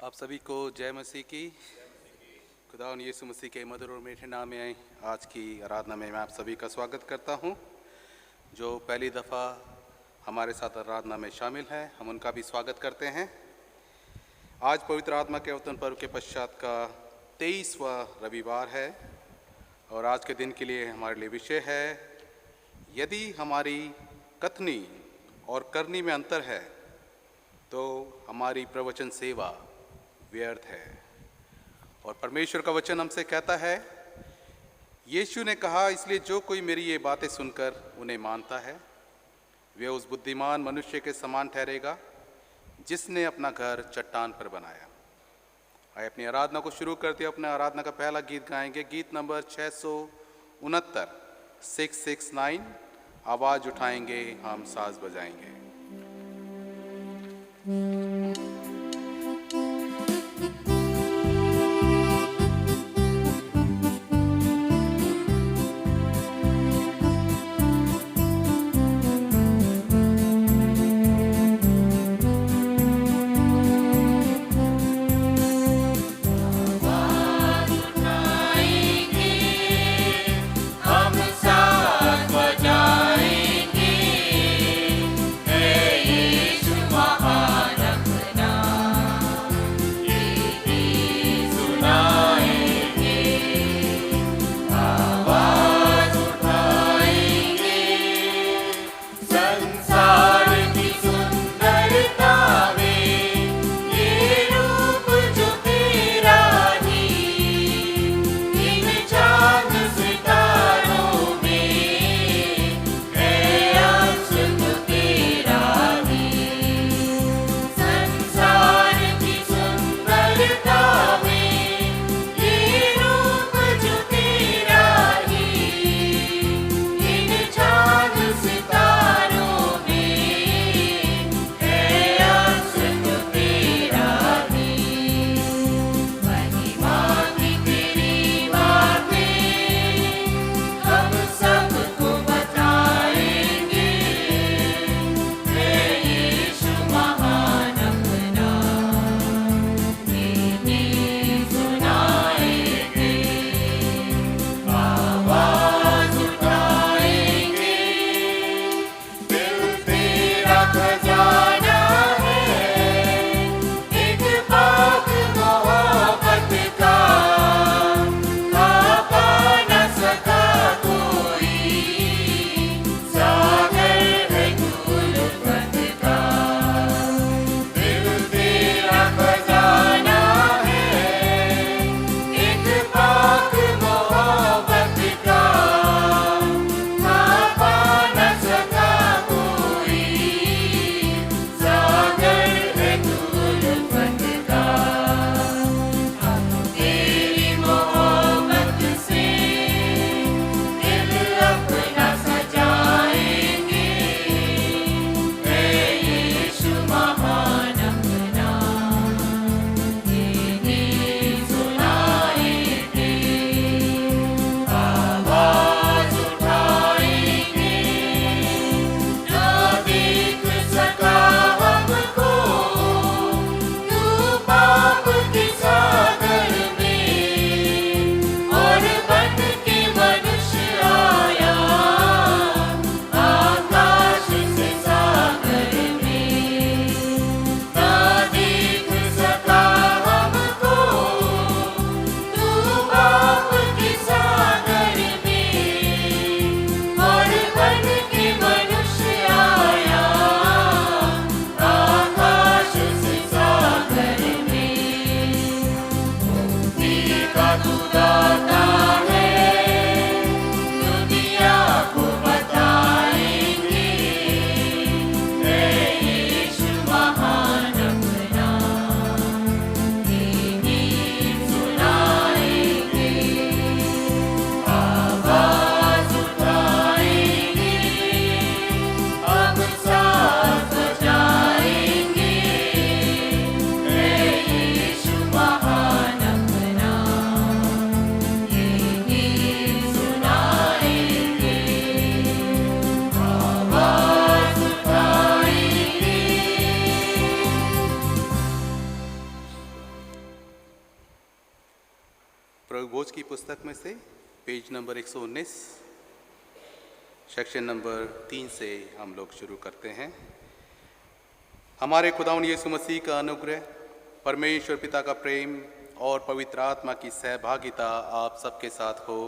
आप सभी को जय मसीह की। खुदावन यीशु मसीह के मधुर और मीठे नाम में आज की आराधना में मैं आप सभी का स्वागत करता हूं। जो पहली दफ़ा हमारे साथ आराधना में शामिल हैं, हम उनका भी स्वागत करते हैं। आज पवित्र आत्मा के अवतरण पर्व के पश्चात का 23वां रविवार है और आज के दिन के लिए हमारे लिए विषय है, यदि हमारी कथनी और करनी में अंतर है तो हमारी प्रवचन सेवा व्यर्थ है। और परमेश्वर का वचन हमसे कहता है, यीशु ने कहा, इसलिए जो कोई मेरी ये बातें सुनकर उन्हें मानता है वे उस बुद्धिमान मनुष्य के समान ठहरेगा जिसने अपना घर चट्टान पर बनाया। आइए अपनी आराधना को शुरू करते हैं। अपने आराधना का पहला गीत गाएंगे, गीत नंबर 669 669। आवाज़ उठाएंगे, हम साज बजाएंगे। महान प्रभु भोज की पुस्तक में से पेज नंबर 119 सेक्शन नंबर 3 से हम लोग शुरू करते हैं। हमारे खुदावंद यीशु मसीह का अनुग्रह, परमेश्वर पिता का प्रेम और पवित्र आत्मा की सहभागिता आप सबके साथ हो।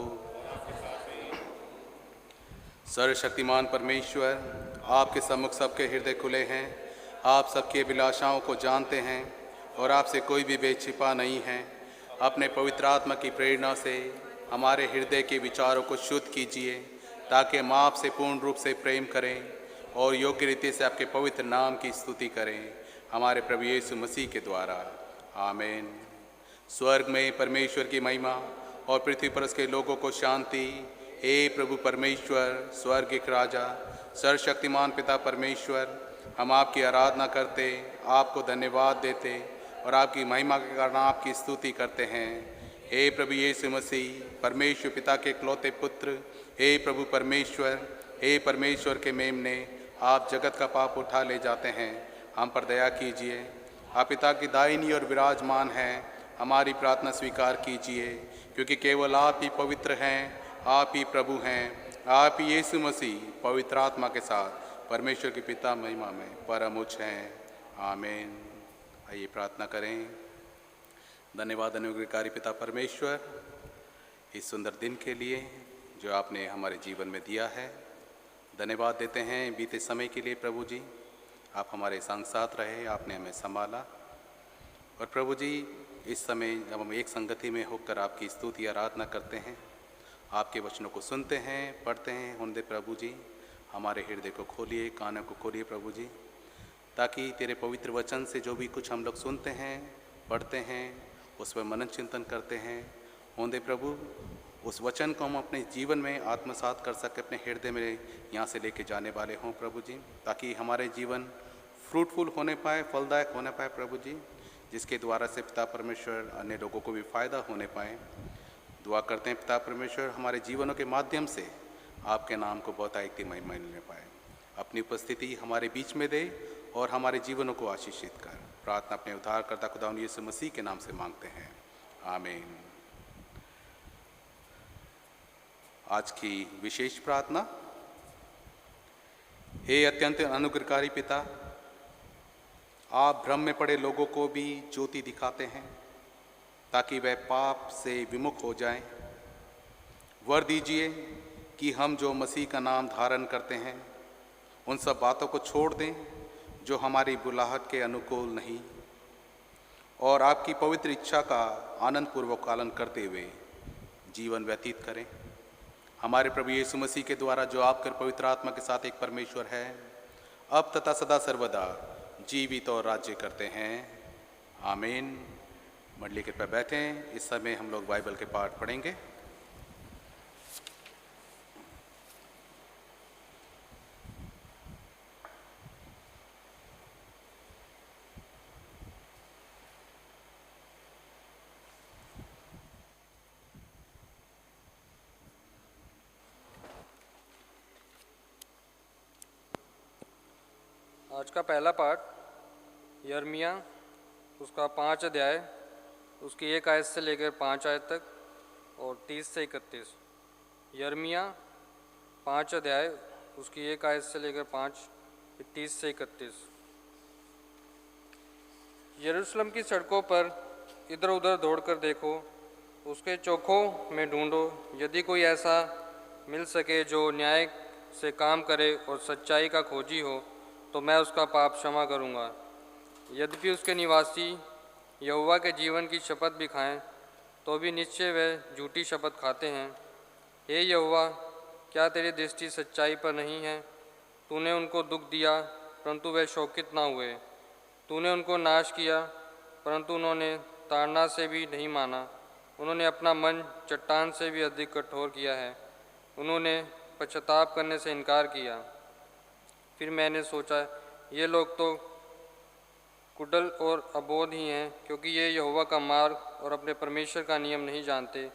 सर्वशक्तिमान परमेश्वर, आपके सम्मुख सबके हृदय खुले हैं, आप सबकी अभिलाषाओं को जानते हैं और आपसे कोई भी बेछिपा नहीं है। अपने पवित्र आत्मा की प्रेरणा से हमारे हृदय के विचारों को शुद्ध कीजिए ताकि हम आपसे पूर्ण रूप से प्रेम करें और योग्य रीति से आपके पवित्र नाम की स्तुति करें, हमारे प्रभु यीशु मसीह के द्वारा। आमीन। स्वर्ग में परमेश्वर की महिमा और पृथ्वी पर उसके लोगों को शांति। हे प्रभु परमेश्वर, स्वर्ग के राजा, सर्वशक्तिमान पिता परमेश्वर, हम आपकी आराधना करते, आपको धन्यवाद देते और आपकी महिमा के कारण आपकी स्तुति करते हैं। हे प्रभु यीशु मसीह, परमेश्वर पिता के इकलौते पुत्र, हे प्रभु परमेश्वर, हे परमेश्वर के मेमने, आप जगत का पाप उठा ले जाते हैं, हम पर दया कीजिए। आप पिता की दाहिनी और विराजमान हैं, हमारी प्रार्थना स्वीकार कीजिए, क्योंकि केवल आप ही पवित्र हैं, आप ही प्रभु हैं, आप ही यीशु मसीह पवित्र आत्मा के साथ परमेश्वर के पिता महिमा में परम उच्च हैं। आमीन। आइए प्रार्थना करें। धन्यवाद अनुग्रहकारी पिता परमेश्वर, इस सुंदर दिन के लिए जो आपने हमारे जीवन में दिया है। धन्यवाद देते हैं बीते समय के लिए प्रभु जी, आप हमारे संग साथ रहे, आपने हमें संभाला। और प्रभु जी, इस समय जब हम एक संगति में होकर आपकी स्तुति आराधना करते हैं, आपके वचनों को सुनते हैं, पढ़ते हैं, उन दे प्रभु जी हमारे हृदय को खोलिए, कानों को खोलिए प्रभु जी, ताकि तेरे पवित्र वचन से जो भी कुछ हम लोग सुनते हैं, पढ़ते हैं, उस पर मनन चिंतन करते हैं, उन दे प्रभु उस वचन को हम अपने जीवन में आत्मसात कर सके, अपने हृदय में यहाँ से लेके जाने वाले हों प्रभु जी, ताकि हमारे जीवन फ्रूटफुल होने पाए, फलदायक होने पाए प्रभु जी, जिसके द्वारा से पिता परमेश्वर अन्य लोगों को भी फ़ायदा होने पाए। दुआ करते हैं पिता परमेश्वर, हमारे जीवनों के माध्यम से आपके नाम को बहुतायत महिमा मिलने पाए। अपनी उपस्थिति हमारे बीच में दे और हमारे जीवनों को आशीषित कर। प्रार्थना अपने उद्धारकर्ता खुदावंद यीशु मसीह के नाम से मांगते हैं, आमीन। आज की विशेष प्रार्थना। हे अत्यंत अनुग्रहकारी पिता, आप भ्रम में पड़े लोगों को भी ज्योति दिखाते हैं ताकि वह पाप से विमुख हो जाएं। वर दीजिए कि हम जो मसीह का नाम धारण करते हैं उन सब बातों को छोड़ दें जो हमारी बुलाहट के अनुकूल नहीं, और आपकी पवित्र इच्छा का आनंदपूर्वक पालन करते हुए जीवन व्यतीत करें। हमारे प्रभु यीशु मसीह के द्वारा जो आपकर पवित्र आत्मा के साथ एक परमेश्वर है, अब तथा सदा सर्वदा जीवित और राज्य करते हैं, आमीन। मंडली के पर बैठें। इस समय हम लोग बाइबल के पाठ पढ़ेंगे। आज का पहला पाठ यिर्मयाह उसका 5 अध्याय उसकी 1 आयत से लेकर 5 आयत तक और 30 से 31। यिर्मयाह 5 अध्याय उसकी 1 आयत से लेकर 5, 30 से 31। यरूशलेम की सड़कों पर इधर उधर दौड़कर देखो, उसके चौखों में ढूंढो, यदि कोई ऐसा मिल सके जो न्याय से काम करे और सच्चाई का खोजी हो, तो मैं उसका पाप क्षमा करूँगा। यद्यपि उसके निवासी यहोवा के जीवन की शपथ भी खाएं, तो भी निश्चय वे झूठी शपथ खाते हैं। हे यहोवा, क्या तेरी दृष्टि सच्चाई पर नहीं है? तूने उनको दुख दिया, परंतु वे शोकित ना हुए। तूने उनको नाश किया, परंतु उन्होंने ताड़ना से भी नहीं माना। उन्होंने अपना मन चट्टान से भी अधिक कठोर किया है। उन्होंने पश्चाताप करने से इनकार किया। फिर मैंने सोचा, ये लोग तो कुडल और अबोध ही हैं, क्योंकि ये यहोवा का मार्ग और अपने परमेश्वर का नियम नहीं जानते।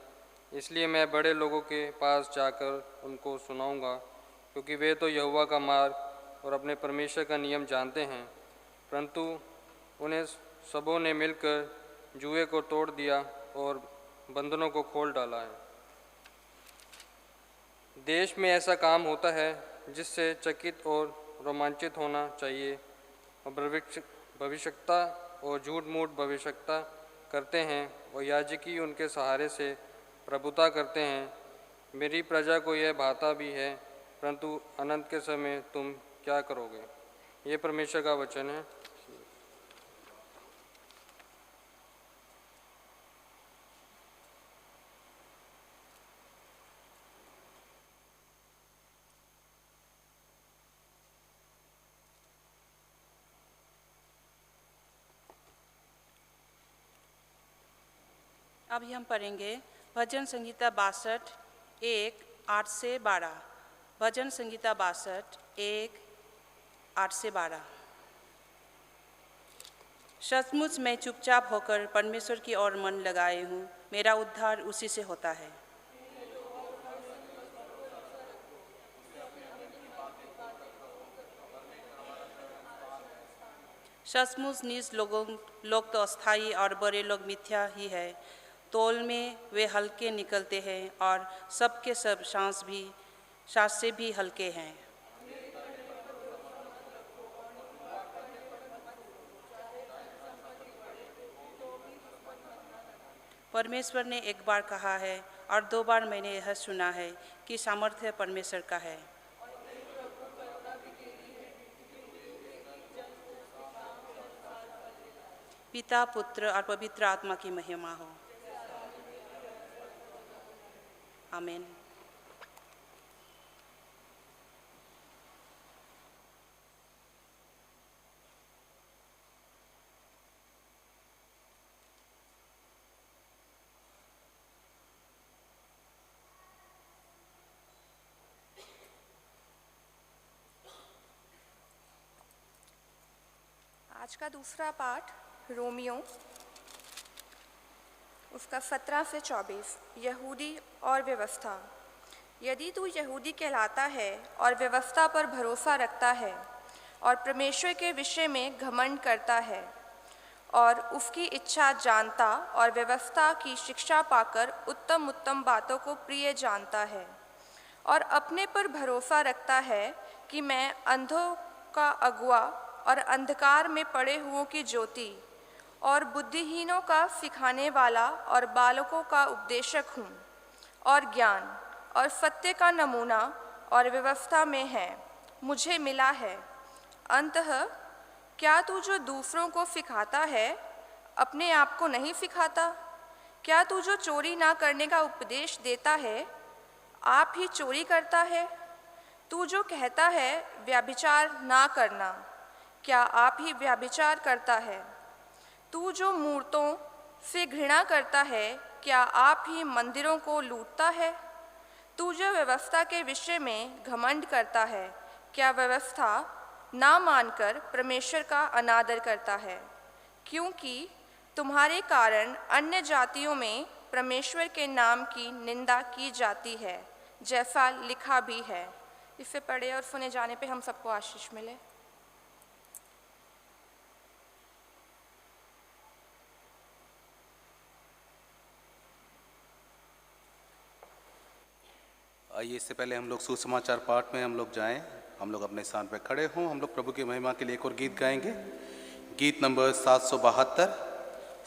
इसलिए मैं बड़े लोगों के पास जाकर उनको सुनाऊंगा, क्योंकि वे तो यहोवा का मार्ग और अपने परमेश्वर का नियम जानते हैं। परंतु उन्हें सबों ने मिलकर जुए को तोड़ दिया और बंधनों को खोल डाला है। देश में ऐसा काम होता है जिससे चकित और रोमांचित होना चाहिए, और भविष्यता और झूठ मूठ भविष्यता करते हैं और याजकी उनके सहारे से प्रभुता करते हैं। मेरी प्रजा को यह भाता भी है, परंतु अनंत के समय तुम क्या करोगे। ये परमेश्वर का वचन है। अभी हम पढ़ेंगे भजन संहिता 62 1 8 से 12। भजन संहिता 62 1 8 से 12। सचमुच मैं चुपचाप होकर परमेश्वर की ओर मन लगाए हूँ, मेरा उद्धार उसी से होता है। सचमुच नीच लोग तो अस्थायी और बड़े लोग मिथ्या ही है। तौल में वे हल्के निकलते हैं और सबके सब सांस से भी हल्के हैं। परमेश्वर ने एक बार कहा है और 2 बार मैंने यह सुना है कि सामर्थ्य परमेश्वर का है। पिता, पुत्र और पवित्र आत्मा की महिमा हो। आमीन। आज का दूसरा पाठ रोमियो, उसका 17 से 24। यहूदी और व्यवस्था। यदि तू यहूदी कहलाता है और व्यवस्था पर भरोसा रखता है और परमेश्वर के विषय में घमंड करता है और उसकी इच्छा जानता और व्यवस्था की शिक्षा पाकर उत्तम उत्तम बातों को प्रिय जानता है और अपने पर भरोसा रखता है कि मैं अंधों का अगुआ और अंधकार में पड़े हुओं की ज्योति और बुद्धिहीनों का सिखाने वाला और बालकों का उपदेशक हूँ, और ज्ञान और सत्य का नमूना और व्यवस्था में है मुझे मिला है। अंततः क्या तू जो दूसरों को सिखाता है अपने आप को नहीं सिखाता? क्या तू जो चोरी ना करने का उपदेश देता है आप ही चोरी करता है? तू जो कहता है व्यभिचार ना करना, क्या आप ही व्यभिचार करता है? तू जो मूर्तों से घृणा करता है, क्या आप ही मंदिरों को लूटता है? तू जो व्यवस्था के विषय में घमंड करता है, क्या व्यवस्था ना मानकर परमेश्वर का अनादर करता है? क्योंकि तुम्हारे कारण अन्य जातियों में परमेश्वर के नाम की निंदा की जाती है, जैसा लिखा भी है। इसे पढ़े और सुने जाने पे हम सबको आशीष मिले। आइए, इससे पहले हम लोग सुसमाचार पाठ में हम लोग जाएं। हम लोग अपने स्थान पर खड़े हों। हम लोग प्रभु की महिमा के लिए एक और गीत गाएंगे। गीत नंबर 772,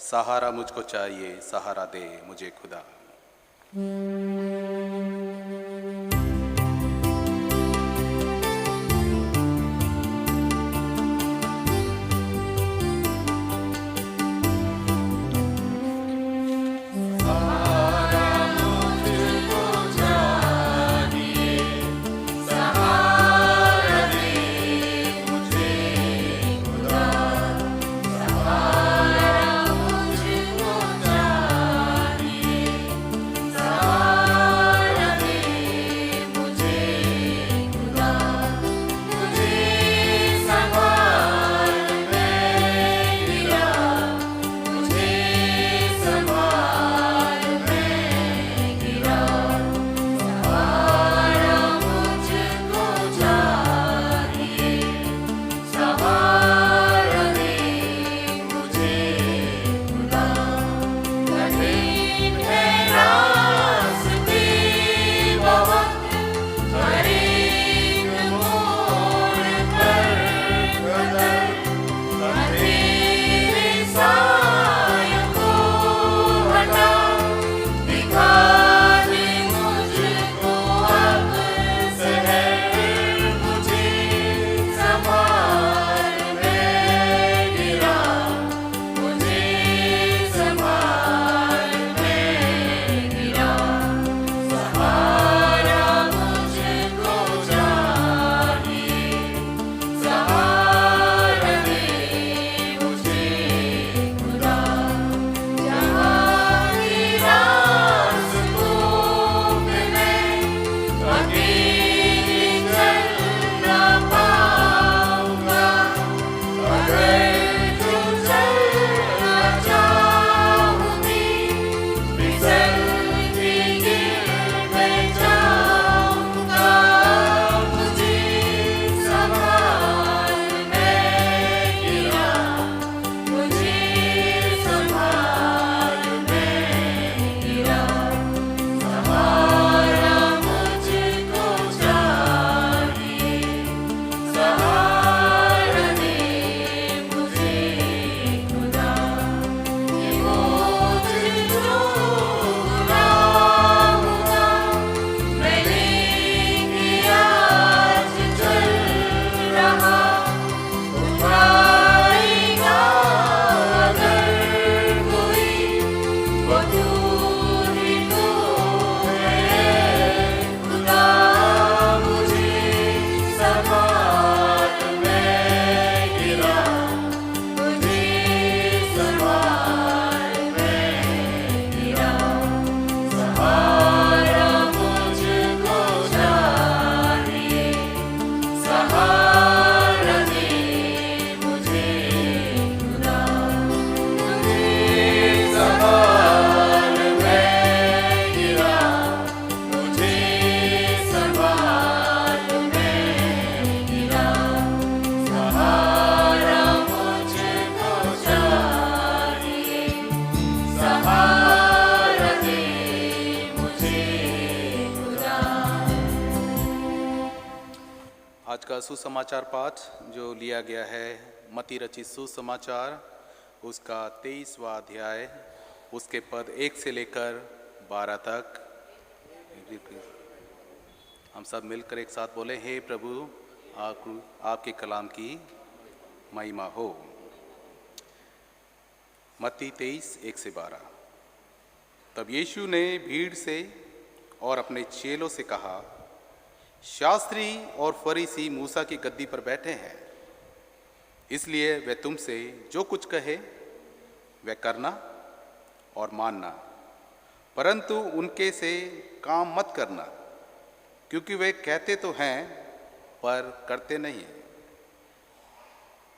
सहारा मुझको चाहिए, सहारा दे मुझे खुदा। सहारा का सुसमाचार पाठ जो लिया गया है मत्ती रचित सुसमाचार उसका 23वां अध्याय उसके पद 1 से लेकर 12 तक। हम सब मिलकर एक साथ बोले, हे प्रभु आपके कलाम की महिमा हो। मत्ती 23 1 से 12। तब यीशु ने भीड़ से और अपने चेलों से कहा, शास्त्री और फरीसी मूसा की गद्दी पर बैठे हैं, इसलिए वे तुमसे जो कुछ कहे वह करना और मानना, परंतु उनके से काम मत करना, क्योंकि वे कहते तो हैं पर करते नहीं।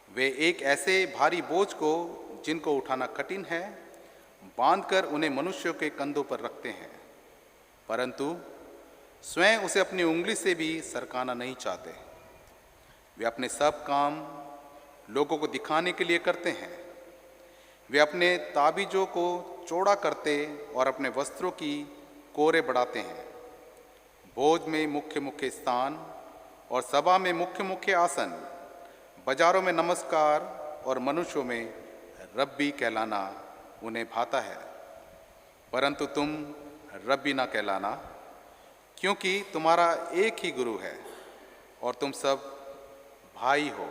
वे एक ऐसे भारी बोझ को जिनको उठाना कठिन है बांधकर उन्हें मनुष्यों के कंधों पर रखते हैं, परंतु स्वयं उसे अपनी उंगली से भी सरकाना नहीं चाहते। वे अपने सब काम लोगों को दिखाने के लिए करते हैं। वे अपने ताबीजों को चौड़ा करते और अपने वस्त्रों की कोरे बढ़ाते हैं। भोज में मुख्य मुख्य स्थान और सभा में मुख्य मुख्य आसन, बाजारों में नमस्कार और मनुष्यों में रब्बी कहलाना उन्हें भाता है, परंतु तुम रब्बी ना कहलाना, क्योंकि तुम्हारा एक ही गुरु है और तुम सब भाई हो।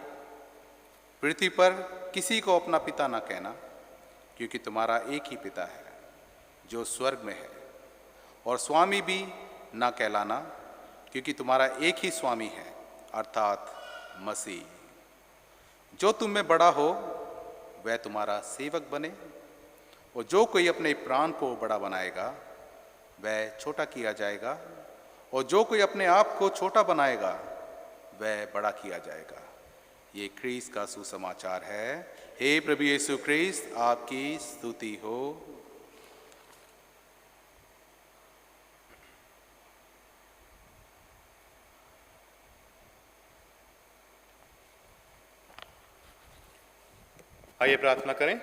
पृथ्वी पर किसी को अपना पिता ना कहना, क्योंकि तुम्हारा एक ही पिता है जो स्वर्ग में है। और स्वामी भी ना कहलाना, क्योंकि तुम्हारा एक ही स्वामी है अर्थात मसीह। जो तुम में बड़ा हो वह तुम्हारा सेवक बने, और जो कोई अपने प्राण को बड़ा बनाएगा वह छोटा किया जाएगा, और जो कोई अपने आप को छोटा बनाएगा वह बड़ा किया जाएगा। ये ख्रीस्त का सुसमाचार है। हे प्रभु यीशु ख्रीस्त, आपकी स्तुति हो। आइए प्रार्थना करें।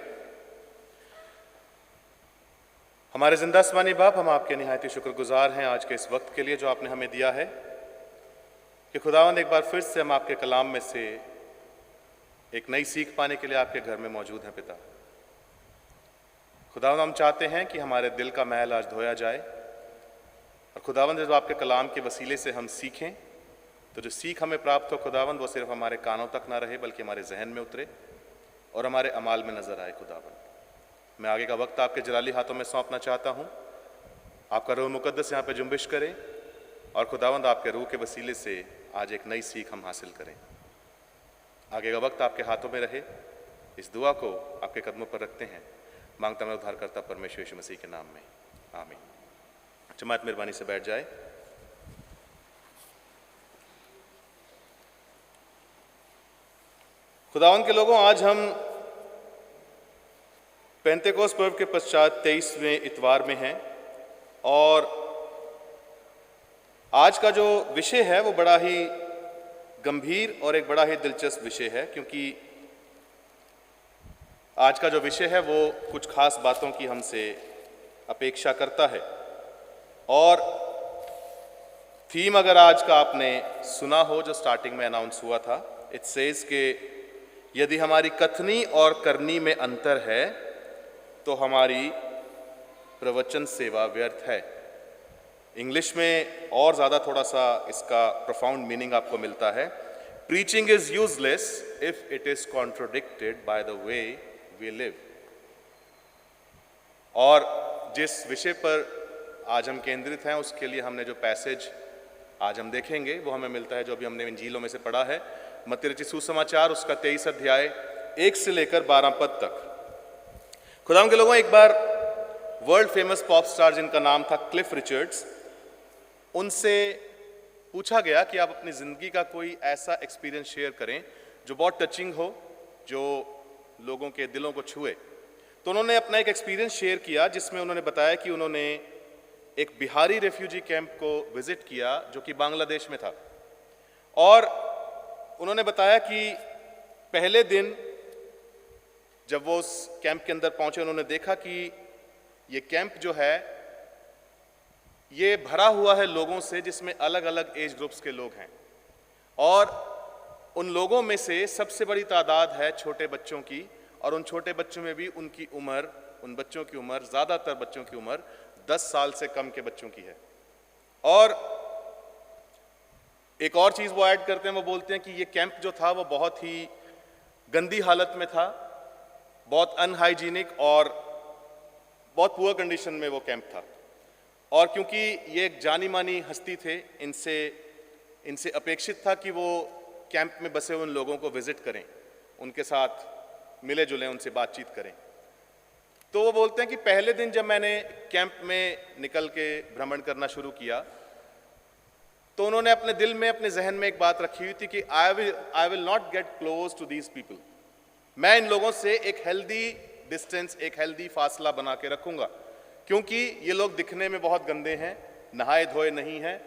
हमारे जिंदा आसमानी बाप, हम आपके निहायत शुक्रगुजार हैं आज के इस वक्त के लिए जो आपने हमें दिया है कि खुदावंद एक बार फिर से हम आपके कलाम में से एक नई सीख पाने के लिए आपके घर में मौजूद हैं। पिता खुदावंद, हम चाहते हैं कि हमारे दिल का मैल आज धोया जाए, और खुदावंद जब आपके कलाम के वसीले से हम सीखें तो जो सीख हमें प्राप्त हो खुदावंद वो सिर्फ हमारे कानों तक ना रहे बल्कि हमारे जहन में उतरे और हमारे अमाल में नजर आए। खुदावंद, मैं आगे का वक्त आपके जलाली हाथों में सौंपना चाहता हूँ। आपका रूह मुकद्दस यहाँ पे जुम्बिश करे, और खुदावंद आपके रूह के वसीले से आज एक नई सीख हम हासिल करें। आगे का वक्त आपके हाथों में रहे, इस दुआ को आपके कदमों पर रखते हैं, मांगता मैं उद्धारकर्ता परमेश्वर यीशु मसीह के नाम में, आमीन। जमात मेहरबानी से बैठ जाए। खुदावंद के लोगों, आज हम पेंतेकोस्त पर्व के पश्चात 23वें इतवार में हैं, और आज का जो विषय है वो बड़ा ही गंभीर और एक बड़ा ही दिलचस्प विषय है, क्योंकि आज का जो विषय है वो कुछ खास बातों की हमसे अपेक्षा करता है। और थीम अगर आज का आपने सुना हो जो स्टार्टिंग में अनाउंस हुआ था, इट सेज के यदि हमारी कथनी और करनी में अंतर है तो हमारी प्रवचन सेवा व्यर्थ है। इंग्लिश में और ज़्यादा थोड़ा सा इसका प्रोफाउंड मीनिंग आपको मिलता है, preaching is useless if it is contradicted by the way we live. और जिस विषय पर आज हम केंद्रित हैं उसके लिए हमने जो पैसेज आज हम देखेंगे वो हमें मिलता है जो अभी हमने इंजीलों में से पढ़ा है, मत्ती रचित सुसमाचार उसका 23 अध्याय 1 से लेकर 12 पद तक। खुदाम के लोगों, एक बार वर्ल्ड फेमस पॉप स्टार जिनका नाम था क्लिफ रिचर्ड्स, उनसे पूछा गया कि आप अपनी ज़िंदगी का कोई ऐसा एक्सपीरियंस शेयर करें जो बहुत टचिंग हो, जो लोगों के दिलों को छुए। तो उन्होंने अपना एक एक्सपीरियंस शेयर किया जिसमें उन्होंने बताया कि उन्होंने एक बिहारी रेफ्यूजी कैंप को विजिट किया जो कि बांग्लादेश में था। और उन्होंने बताया कि पहले दिन जब वो उस कैंप के अंदर पहुंचे, उन्होंने देखा कि ये कैंप जो है ये भरा हुआ है लोगों से जिसमें अलग अलग एज ग्रुप्स के लोग हैं। और उन लोगों में से सबसे बड़ी तादाद है छोटे बच्चों की, और उन छोटे बच्चों में भी उनकी उम्र, उन बच्चों की उम्र, ज़्यादातर बच्चों की उम्र 10 साल से कम के बच्चों की है। और एक और चीज़ वो ऐड करते हैं, वो बोलते हैं कि ये कैंप जो था वो बहुत ही गंदी हालत में था, बहुत अनहाइजीनिक और बहुत पुअर कंडीशन में वो कैंप था। और क्योंकि ये एक जानी मानी हस्ती थे, इनसे अपेक्षित था कि वो कैंप में बसे हुए उन लोगों को विजिट करें, उनके साथ मिले जुलें, उनसे बातचीत करें। तो वो बोलते हैं कि पहले दिन जब मैंने कैंप में निकल के भ्रमण करना शुरू किया, तो उन्होंने अपने दिल में, अपने जहन में एक बात रखी हुई थी कि I will not get close to these people. मैं इन लोगों से एक हेल्दी डिस्टेंस, एक हेल्दी फासला बना के रखूंगा, क्योंकि ये लोग दिखने में बहुत गंदे हैं, नहाए धोए नहीं हैं,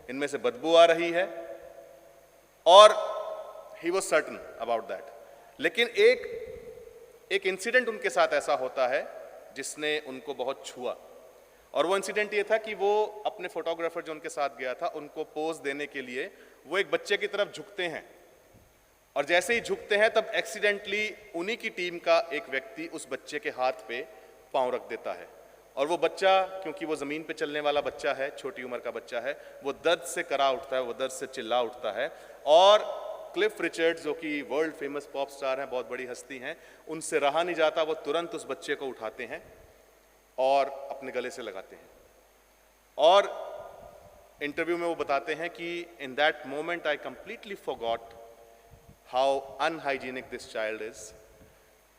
इनमें से बदबू आ रही है। और he was certain about that. लेकिन एक इंसिडेंट उनके साथ ऐसा होता है जिसने उनको बहुत छुआ, और वो इंसिडेंट ये था कि वो अपने फोटोग्राफर जो उनके साथ गया था, उनको पोज देने के लिए वो एक बच्चे की तरफ झुकते हैं, और जैसे ही झुकते हैं तब एक्सीडेंटली उन्हीं की टीम का एक व्यक्ति उस बच्चे के हाथ पे पांव रख देता है, और वो बच्चा, क्योंकि वो ज़मीन पे चलने वाला बच्चा है, छोटी उम्र का बच्चा है, वो दर्द से करा उठता है, वो दर्द से चिल्ला उठता है। और क्लिफ रिचर्ड्स, जो कि वर्ल्ड फेमस पॉप स्टार हैं, बहुत बड़ी हस्ती हैं, उनसे रहा नहीं जाता, वो तुरंत उस बच्चे को उठाते हैं और अपने गले से लगाते हैं। और इंटरव्यू में वो बताते हैं कि in that moment I completely forgot how unhygienic this child is.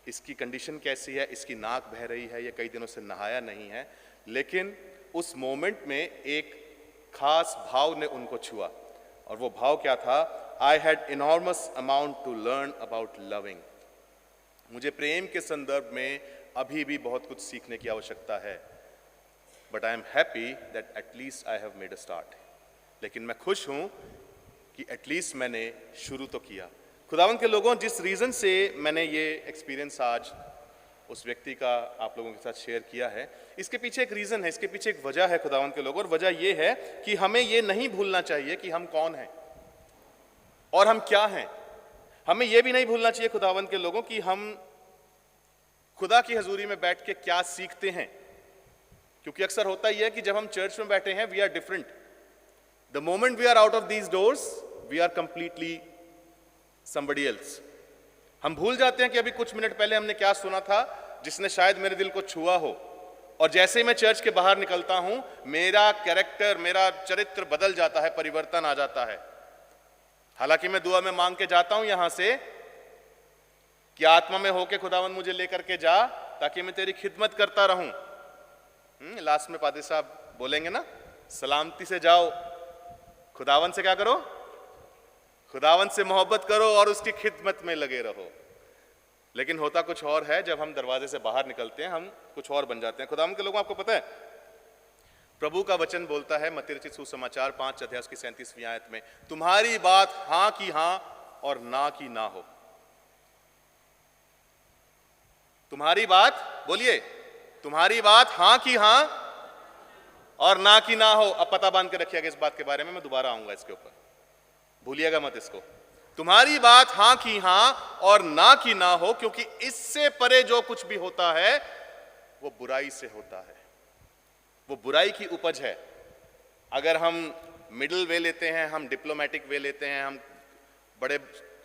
इसकी कंडीशन कैसी है, इसकी नाक बह रही है, ये कई दिनों से नहाया नहीं है, लेकिन उस मोमेंट में एक खास भाव ने उनको छुआ, और वो भाव क्या था? I had enormous amount to learn about loving. मुझे प्रेम के संदर्भ में अभी भी बहुत कुछ सीखने की आवश्यकता है, but I am happy that at least I have made a start. लेकिन मैं खुश हूं कि एटलीस्ट मैंने शुरू तो किया। खुदावंद के लोगों, जिस रीज़न से मैंने ये एक्सपीरियंस आज उस व्यक्ति का आप लोगों के साथ शेयर किया है, इसके पीछे एक रीज़न है, इसके पीछे एक वजह है खुदावंद के लोगों, और वजह ये है कि हमें ये नहीं भूलना चाहिए कि हम कौन हैं और हम क्या हैं। हमें ये भी नहीं भूलना चाहिए खुदावंद के लोगों कि हम खुदा की हजूरी में बैठ के क्या सीखते हैं, क्योंकि अक्सर होता ही है कि जब हम चर्च में बैठे हैं, we are different. The moment we are out of these doors, we are completely somebody else। हम भूल जाते हैं कि अभी कुछ मिनट पहले हमने क्या सुना था जिसने शायद मेरे दिल को छुआ हो, और जैसे ही मैं चर्च के बाहर निकलता हूं, मेरा कैरेक्टर, मेरा चरित्र बदल जाता है, परिवर्तन आ जाता है। हालांकि मैं दुआ में मांग के जाता हूं यहां से कि आत्मा में होके खुदावंद मुझे लेकर के जा, ताकि मैं तेरी खिदमत करता रहूं। लास्ट में पादरी साहब बोलेंगे ना, सलामती से जाओ, खुदावंद से क्या करो? खुदावंद से मोहब्बत करो और उसकी खिदमत में लगे रहो। लेकिन होता कुछ और है, जब हम दरवाजे से बाहर निकलते हैं हम कुछ और बन जाते हैं। खुदावंद के लोगों, आपको पता है प्रभु का वचन बोलता है मत्ती रचित सुसमाचार 5 अध्याय की 37वीं आयत में, तुम्हारी बात हां की हां और ना की ना हो। तुम्हारी बात, बोलिए, तुम्हारी बात हां की हां और ना की ना हो। अब पता बांध के रखिएगा इस बात के बारे में, मैं दोबारा आऊंगा इसके ऊपर, भूलिएगा मत इसको। तुम्हारी बात हां की हां और ना की ना हो, क्योंकि इससे परे जो कुछ भी होता है वो बुराई से होता है, वो बुराई की उपज है। अगर हम मिडिल वे लेते हैं, हम डिप्लोमेटिक वे लेते हैं, हम बड़े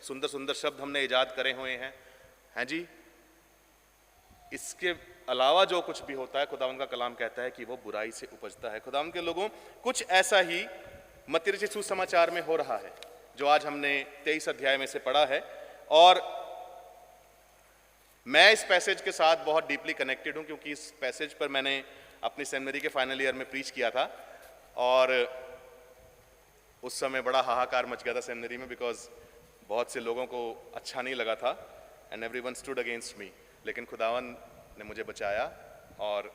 सुंदर सुंदर शब्द हमने इजाद करे हुए हैं जी, इसके अलावा जो कुछ भी होता है, खुदावंद का कलाम कहता है कि वो बुराई से उपजता है। खुदावंद के लोगों, कुछ ऐसा ही मत्ती रचित सुसमाचार में हो रहा है, जो आज हमने 23 अध्याय में से पढ़ा है। और मैं इस पैसेज के साथ बहुत डीपली कनेक्टेड हूं, क्योंकि इस पैसेज पर मैंने अपनी सेमिनरी के फाइनल ईयर में प्रीच किया था, और उस समय बड़ा हाहाकार मच गया था सेमिनरी में, बिकॉज बहुत से लोगों को अच्छा नहीं लगा था, and everyone stood against me. लेकिन खुदावंद ने मुझे बचाया और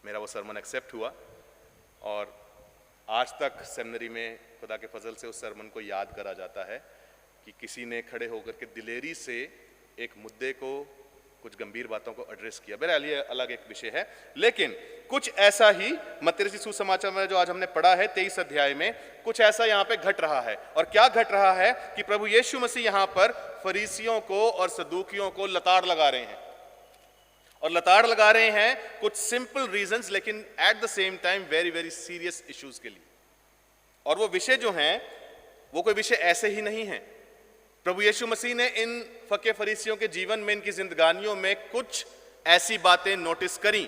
मेरा वो सरमन एक्सेप्ट हुआ, और आज तक सेमिनरी में खुदा के फजल से उस सरमन को याद करा जाता है कि किसी ने खड़े होकर के दिलेरी से एक मुद्दे को कुछ गंभीर बातों को एड्रेस किया। बहरहाल ये अलग एक विषय है, लेकिन कुछ ऐसा ही मत्ती रचित सुसमाचार में जो आज हमने पढ़ा है 23 अध्याय में, कुछ ऐसा यहाँ पे घट रहा है। और क्या घट रहा है कि प्रभु यीशु मसीह यहाँ पर फरीसियों को और सदूकियों को लताड़ लगा रहे हैं, और लताड़ लगा रहे हैं कुछ सिंपल रीजंस, लेकिन at the same time very very serious issues के लिए। और वो विषय जो हैं वो कोई विषय ऐसे ही नहीं है। प्रभु यीशु मसीह ने इन फके फरीसियों के जीवन में, इनकी जिंदगानियों में कुछ ऐसी बातें नोटिस करी,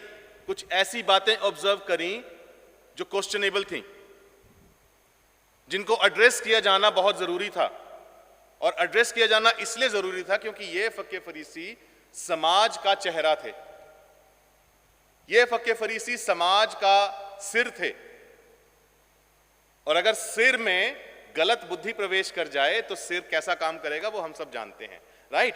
कुछ ऐसी बातें ऑब्जर्व करी जो क्वेश्चनेबल थी, जिनको एड्रेस किया जाना बहुत जरूरी था। और एड्रेस किया जाना इसलिए जरूरी था क्योंकि ये फके फरीसी समाज का चेहरा थे, ये फके फरीसी समाज का सिर थे। और अगर सिर में गलत बुद्धि प्रवेश कर जाए तो सिर कैसा काम करेगा वो हम सब जानते हैं, राइट।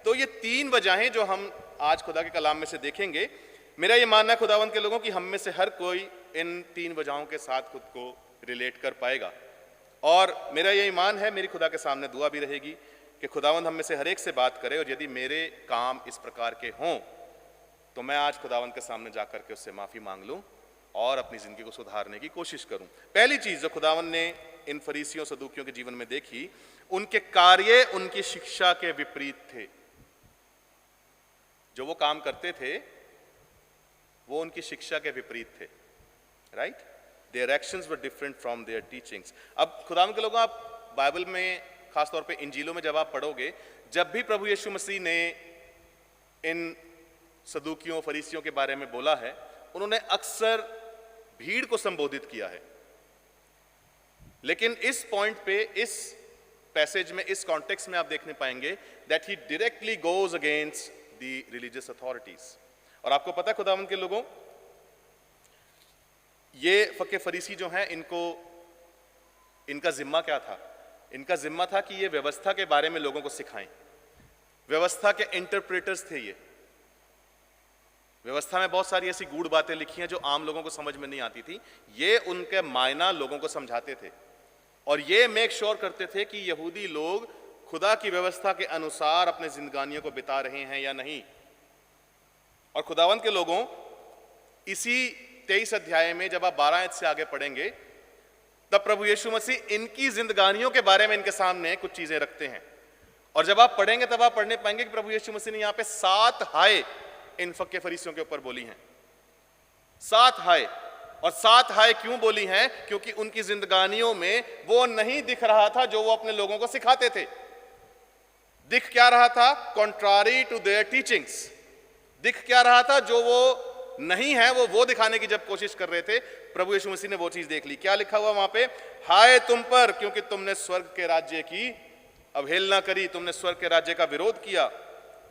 तो ये 3 वजहें जो हम आज खुदा के कलाम में से देखेंगे, मेरा ये मानना है खुदावंद के लोगों की हम में से हर कोई इन 3 वजहों के साथ खुद को रिलेट कर पाएगा। और मेरा ये ईमान है, मेरी खुदा के सामने दुआ भी रहेगी कि खुदावंद हम में से हर एक से बात करे, और यदि मेरे काम इस प्रकार के हों तो मैं आज खुदावंद के सामने जाकर के उससे माफ़ी मांग लूँ और अपनी ज़िंदगी को सुधारने की कोशिश करूँ। पहली चीज़ जो खुदावंद ने इन फरीसियों सदूकियों के जीवन में देखी, उनके कार्य उनकी शिक्षा के विपरीत थे। जो वो काम करते थे वो उनकी शिक्षा के विपरीत थे, right. Their actions were different from their teachings. अब खुदावंद के लोगों, आप बाइबल में खासतौर पे इंजीलों में जब आप पढ़ोगे, जब भी प्रभु यीशु मसीह ने इन सदूकियों फरीसियों के बारे में बोला है, उन्होंने अक्सर भीड़ को संबोधित किया है। लेकिन इस पॉइंट पे, इस पैसेज में, इस कॉन्टेक्स्ट में आप देखने पाएंगे that he directly goes against the religious authorities. और आपको पता है खुदावंद के लोगों, ये फके फरीसी जो हैं, इनका जिम्मा क्या था? इनका जिम्मा था कि ये व्यवस्था के बारे में लोगों को सिखाएं। व्यवस्था के इंटरप्रेटर्स थे ये। व्यवस्था में बहुत सारी ऐसी गूढ़ बातें लिखी हैं जो आम लोगों को समझ में नहीं आती थी, ये उनके मायना लोगों को समझाते थे। और ये मेक श्योर करते थे कि यहूदी लोग खुदा की व्यवस्था के अनुसार अपने जिंदगानियों को बिता रहे हैं या नहीं। और खुदावंद के लोगों, इसी 23 अध्याय में जब आप 12 आयत से आगे पढ़ेंगे, तब प्रभु यीशु मसीह इनकी जिंदगानियों के बारे में इनके सामने कुछ चीजें रखते हैं। और जब आप पढ़ेंगे तब आप पढ़ने पाएंगे कि प्रभु यीशु मसीह ने यहाँ पे 7 हाय इन फके फरीसियों के ऊपर बोली हैं। 7 हाय। और 7 हाय क्यों बोली हैं? क्योंकि उनकी जिंदगानियों में वो नहीं दिख रहा था जो वो अपने लोगों को सिखाते थे। दिख क्या रहा था? Contrary to their teachings. दिख क्या रहा था? जो वो नहीं है वो दिखाने की जब कोशिश कर रहे थे, प्रभु यीशु मसीह ने वो चीज देख ली। क्या लिखा हुआ वहां पे? हाय तुम पर, क्योंकि तुमने स्वर्ग के राज्य की अवहेलना करी, तुमने स्वर्ग के राज्य का विरोध किया।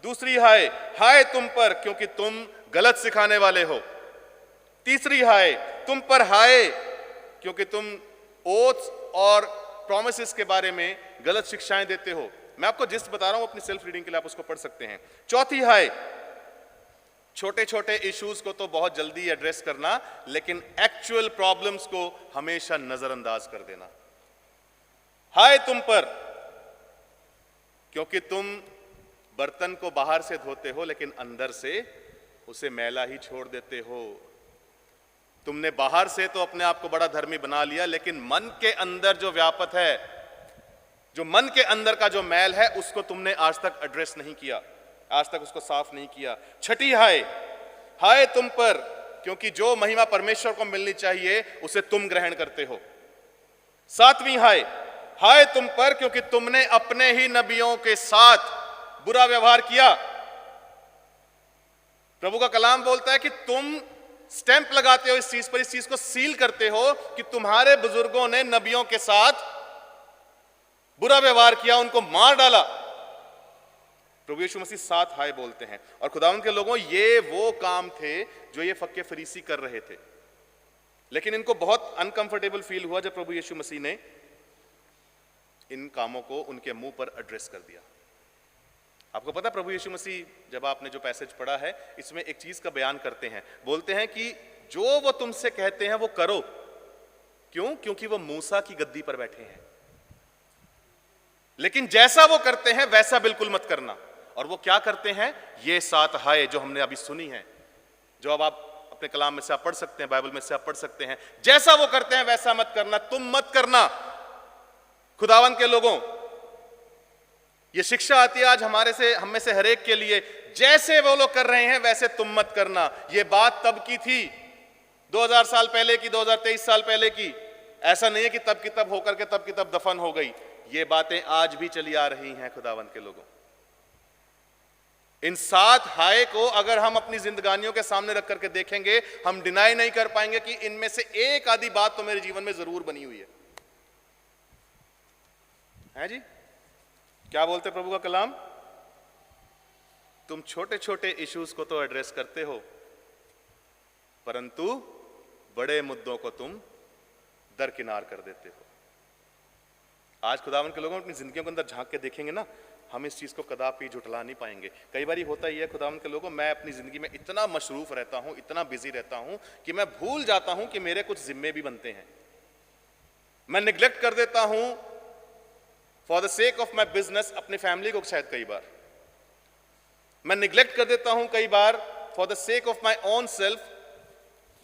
दूसरी हाय, हाय तुम पर, क्योंकि तुम गलत सिखाने वाले हो। तीसरी हाय, तुम पर हाय, क्योंकि तुम ओथ्स और प्रॉमिसेस के बारे में गलत शिक्षाएं देते हो। मैं आपको जिस्ट बता रहा हूं, अपनी सेल्फ रीडिंग के लिए आप उसको पढ़ सकते हैं। चौथी हाय, छोटे छोटे इश्यूज को तो बहुत जल्दी एड्रेस करना, लेकिन एक्चुअल प्रॉब्लम्स को हमेशा नजरअंदाज कर देना। हाय तुम पर, क्योंकि तुम बर्तन को बाहर से धोते हो लेकिन अंदर से उसे मैला ही छोड़ देते हो। तुमने बाहर से तो अपने आप को बड़ा धर्मी बना लिया, लेकिन मन के अंदर जो व्यापत है, जो मन के अंदर का जो मैल है, उसको तुमने आज तक एड्रेस नहीं किया, आज तक उसको साफ नहीं किया। छठी हाय, हाय तुम पर, क्योंकि जो महिमा परमेश्वर को मिलनी चाहिए उसे तुम ग्रहण करते हो। सातवीं हाय, हाय तुम पर, क्योंकि तुमने अपने ही नबियों के साथ बुरा व्यवहार किया। प्रभु का कलाम बोलता है कि तुम स्टैंप लगाते हो इस चीज पर, इस चीज को सील करते हो कि तुम्हारे बुजुर्गों ने नबियों के साथ बुरा व्यवहार किया, उनको मार डाला। प्रभु यीशु मसीह 7 हाय बोलते हैं। और खुदावंद के लोगों, ये वो काम थे जो ये फक्के फरीसी कर रहे थे, लेकिन इनको बहुत अनकंफर्टेबल फील हुआ जब प्रभु यीशु मसीह ने इन कामों को उनके मुंह पर एड्रेस कर दिया। आपको पता, प्रभु यीशु मसीह, जब आपने जो पैसेज पढ़ा है, इसमें एक चीज का बयान करते हैं। बोलते हैं कि जो वो तुमसे कहते हैं वो करो। क्यों? क्योंकि वो मूसा की गद्दी पर बैठे हैं। लेकिन जैसा वो करते हैं वैसा बिल्कुल मत करना। और वो क्या करते हैं? ये 7 हाय जो हमने अभी सुनी है, जो अब आप अपने कलाम में से आप पढ़ सकते हैं, बाइबल में से आप पढ़ सकते हैं, जैसा वो करते हैं वैसा मत करना, तुम मत करना। खुदावन के लोगों, ये शिक्षा आती है आज हम में से हर एक के लिए, जैसे वो लोग कर रहे हैं वैसे तुम मत करना। ये बात तब की थी, 2000 साल पहले की, 2023 साल पहले की। ऐसा नहीं है कि तब की तब होकर के तब की तब दफन हो गई। ये बातें आज भी चली आ रही हैं खुदावंत के लोगों। इन 7 हाय को अगर हम अपनी जिंदगानियों के सामने रख करके देखेंगे, हम डिनाई नहीं कर पाएंगे कि इनमें से एक आधी बात तो मेरे जीवन में जरूर बनी हुई है जी। क्या बोलते प्रभु का कलाम? तुम छोटे छोटे इश्यूज को तो एड्रेस करते हो, परंतु बड़े मुद्दों को तुम दरकिनार कर देते हो। आज खुदावन के लोगों अपनी जिंदगियों के अंदर झांक के देखेंगे ना, हम इस चीज को कदापि झुठला नहीं पाएंगे। कई बार होता ही है खुदावन के लोगों, मैं अपनी जिंदगी में इतना मशरूफ रहता हूं, इतना बिजी रहता हूं कि मैं भूल जाता हूं कि मेरे कुछ जिम्मे भी बनते हैं। मैं निग्लेक्ट कर देता हूं for the sake of my business अपनी फैमिली को। शायद कई बार मैं निग्लेक्ट कर देता हूं, कई बार for the sake of my own self,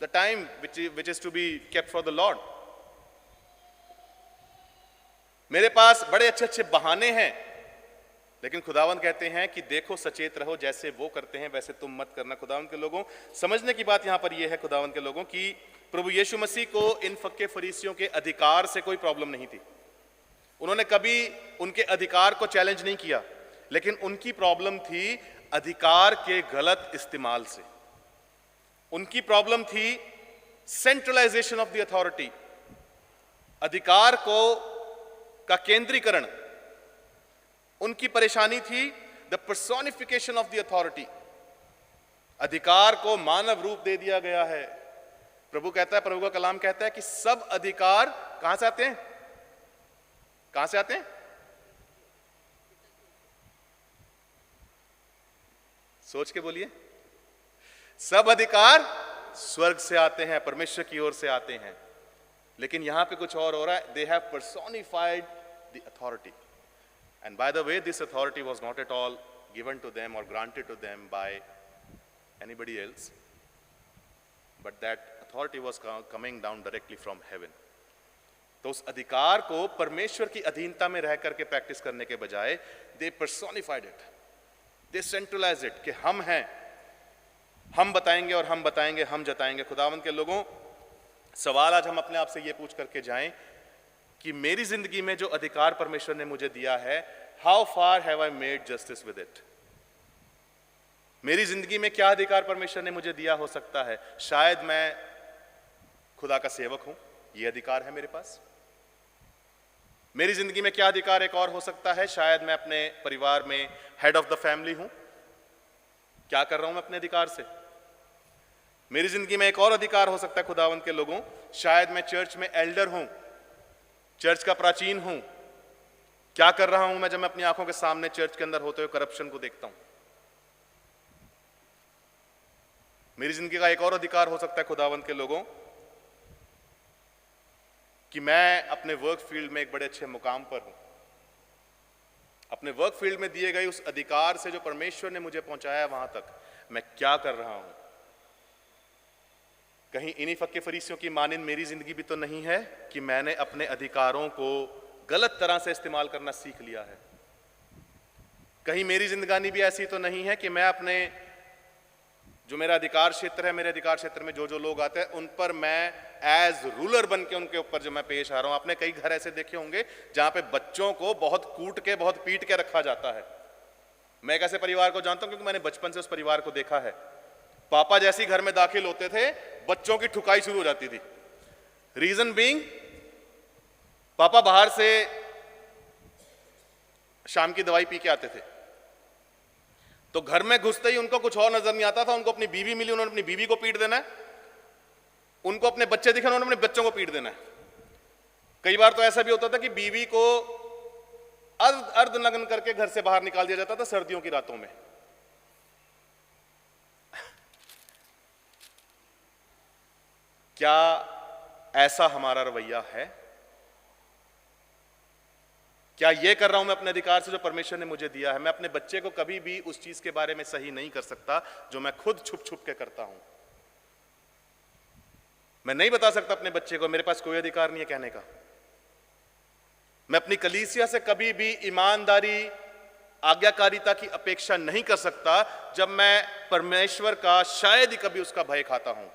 the time which is to be kept for the Lord. मेरे पास बड़े अच्छे अच्छे बहाने हैं, लेकिन खुदावन कहते हैं कि देखो सचेत रहो, जैसे वो करते हैं वैसे तुम मत करना। खुदावन के लोगों, समझने की बात यहां पर यह है खुदावन के लोगों कि प्रभु यीशु मसीह को इन फक्के फरीसियों के अधिकार से कोई प्रॉब्लम नहीं थी। उन्होंने कभी उनके अधिकार को चैलेंज नहीं किया, लेकिन उनकी प्रॉब्लम थी अधिकार के गलत इस्तेमाल से। उनकी प्रॉब्लम थी सेंट्रलाइजेशन ऑफ द अथॉरिटी, अधिकार को का केंद्रीकरण। उनकी परेशानी थी the personification of the authority. अधिकार को मानव रूप दे दिया गया है। प्रभु कहता है, प्रभु का कलाम कहता है कि सब अधिकार कहां से आते हैं? कहां से आते हैं? सोच के बोलिए। सब अधिकार स्वर्ग से आते हैं, परमेश्वर की ओर से आते हैं। लेकिन यहां पे कुछ और हो रहा है। They have personified the authority, and by the way this authority was not at all given to them और granted to them by anybody else, but that authority was coming down directly from heaven. तो उस अधिकार को परमेश्वर की अधीनता में रह करके प्रैक्टिस करने के बजाय they personified it, they centralise it कि हम हैं, हम बताएंगे और हम बताएंगे, हम जताएंगे। खुदावंद के लोगों, सवाल आज हम अपने आप से ये पूछ करके जाएं कि मेरी जिंदगी में जो अधिकार परमेश्वर ने मुझे दिया है, how far have I made justice with it? मेरी जिंदगी में क्या अधिकार परमेश्वर ने मुझे दिया हो सकता है? शायद मैं खुदा का सेवक हूं, यह अधिकार है मेरे पास। मेरी जिंदगी में क्या अधिकार एक और हो सकता है? शायद मैं अपने परिवार में हेड ऑफ द फैमिली हूं। क्या कर रहा हूं मैं अपने अधिकार से? मेरी जिंदगी में एक और अधिकार हो सकता है खुदावंद के लोगों, शायद मैं चर्च में एल्डर हूं, चर्च का प्राचीन हूं। क्या कर रहा हूं मैं जब मैं अपनी आंखों के सामने चर्च के अंदर होते हुए करप्शन को देखता हूं? मेरी जिंदगी का एक और अधिकार हो सकता है खुदावंद के लोगों कि मैं अपने वर्क फील्ड में एक बड़े अच्छे मुकाम पर हूं। अपने वर्क फील्ड में दिए गए उस अधिकार से जो परमेश्वर ने मुझे पहुंचाया वहां तक मैं क्या कर रहा हूं? कहीं इन्हीं फक्के फरीसियों की मानिंद मेरी जिंदगी भी तो नहीं है कि मैंने अपने अधिकारों को गलत तरह से इस्तेमाल करना सीख लिया है? कहीं मेरी जिंदगानी भी ऐसी तो नहीं है कि मैं अपने जो मेरा अधिकार क्षेत्र है, मेरे अधिकार क्षेत्र में जो जो लोग आते हैं उन पर मैं एज रूलर बन के उनके ऊपर जो मैं पेश आ रहा हूं। आपने कई घर ऐसे देखे होंगे जहां पे बच्चों को बहुत कूट के, बहुत पीट के रखा जाता है। मैं एक ऐसे परिवार को जानता हूं क्योंकि मैंने बचपन से उस परिवार को देखा है। पापा जैसे ही घर में दाखिल होते थे, बच्चों की ठुकाई शुरू हो जाती थी। रीजन बीइंग, पापा बाहर से शाम की दवाई पी के आते थे, तो घर में घुसते ही उनको कुछ और नजर नहीं आता था। उनको अपनी बीवी मिली, उन्होंने अपनी बीवी को पीट देना है। उनको अपने बच्चे दिखे, उन्होंने अपने बच्चों को पीट देना है। कई बार तो ऐसा भी होता था कि बीवी को अर्धनग्न करके घर से बाहर निकाल दिया जाता था सर्दियों की रातों में। क्या ऐसा हमारा रवैया है? क्या ये कर रहा हूं मैं अपने अधिकार से जो परमेश्वर ने मुझे दिया है? मैं अपने बच्चे को कभी भी उस चीज के बारे में सही नहीं कर सकता जो मैं खुद छुप छुप के करता हूं। मैं नहीं बता सकता अपने बच्चे को, मेरे पास कोई अधिकार नहीं है कहने का। मैं अपनी कलीसिया से कभी भी ईमानदारी, आज्ञाकारिता की अपेक्षा नहीं कर सकता जब मैं परमेश्वर का शायद ही कभी उसका भय खाता हूं।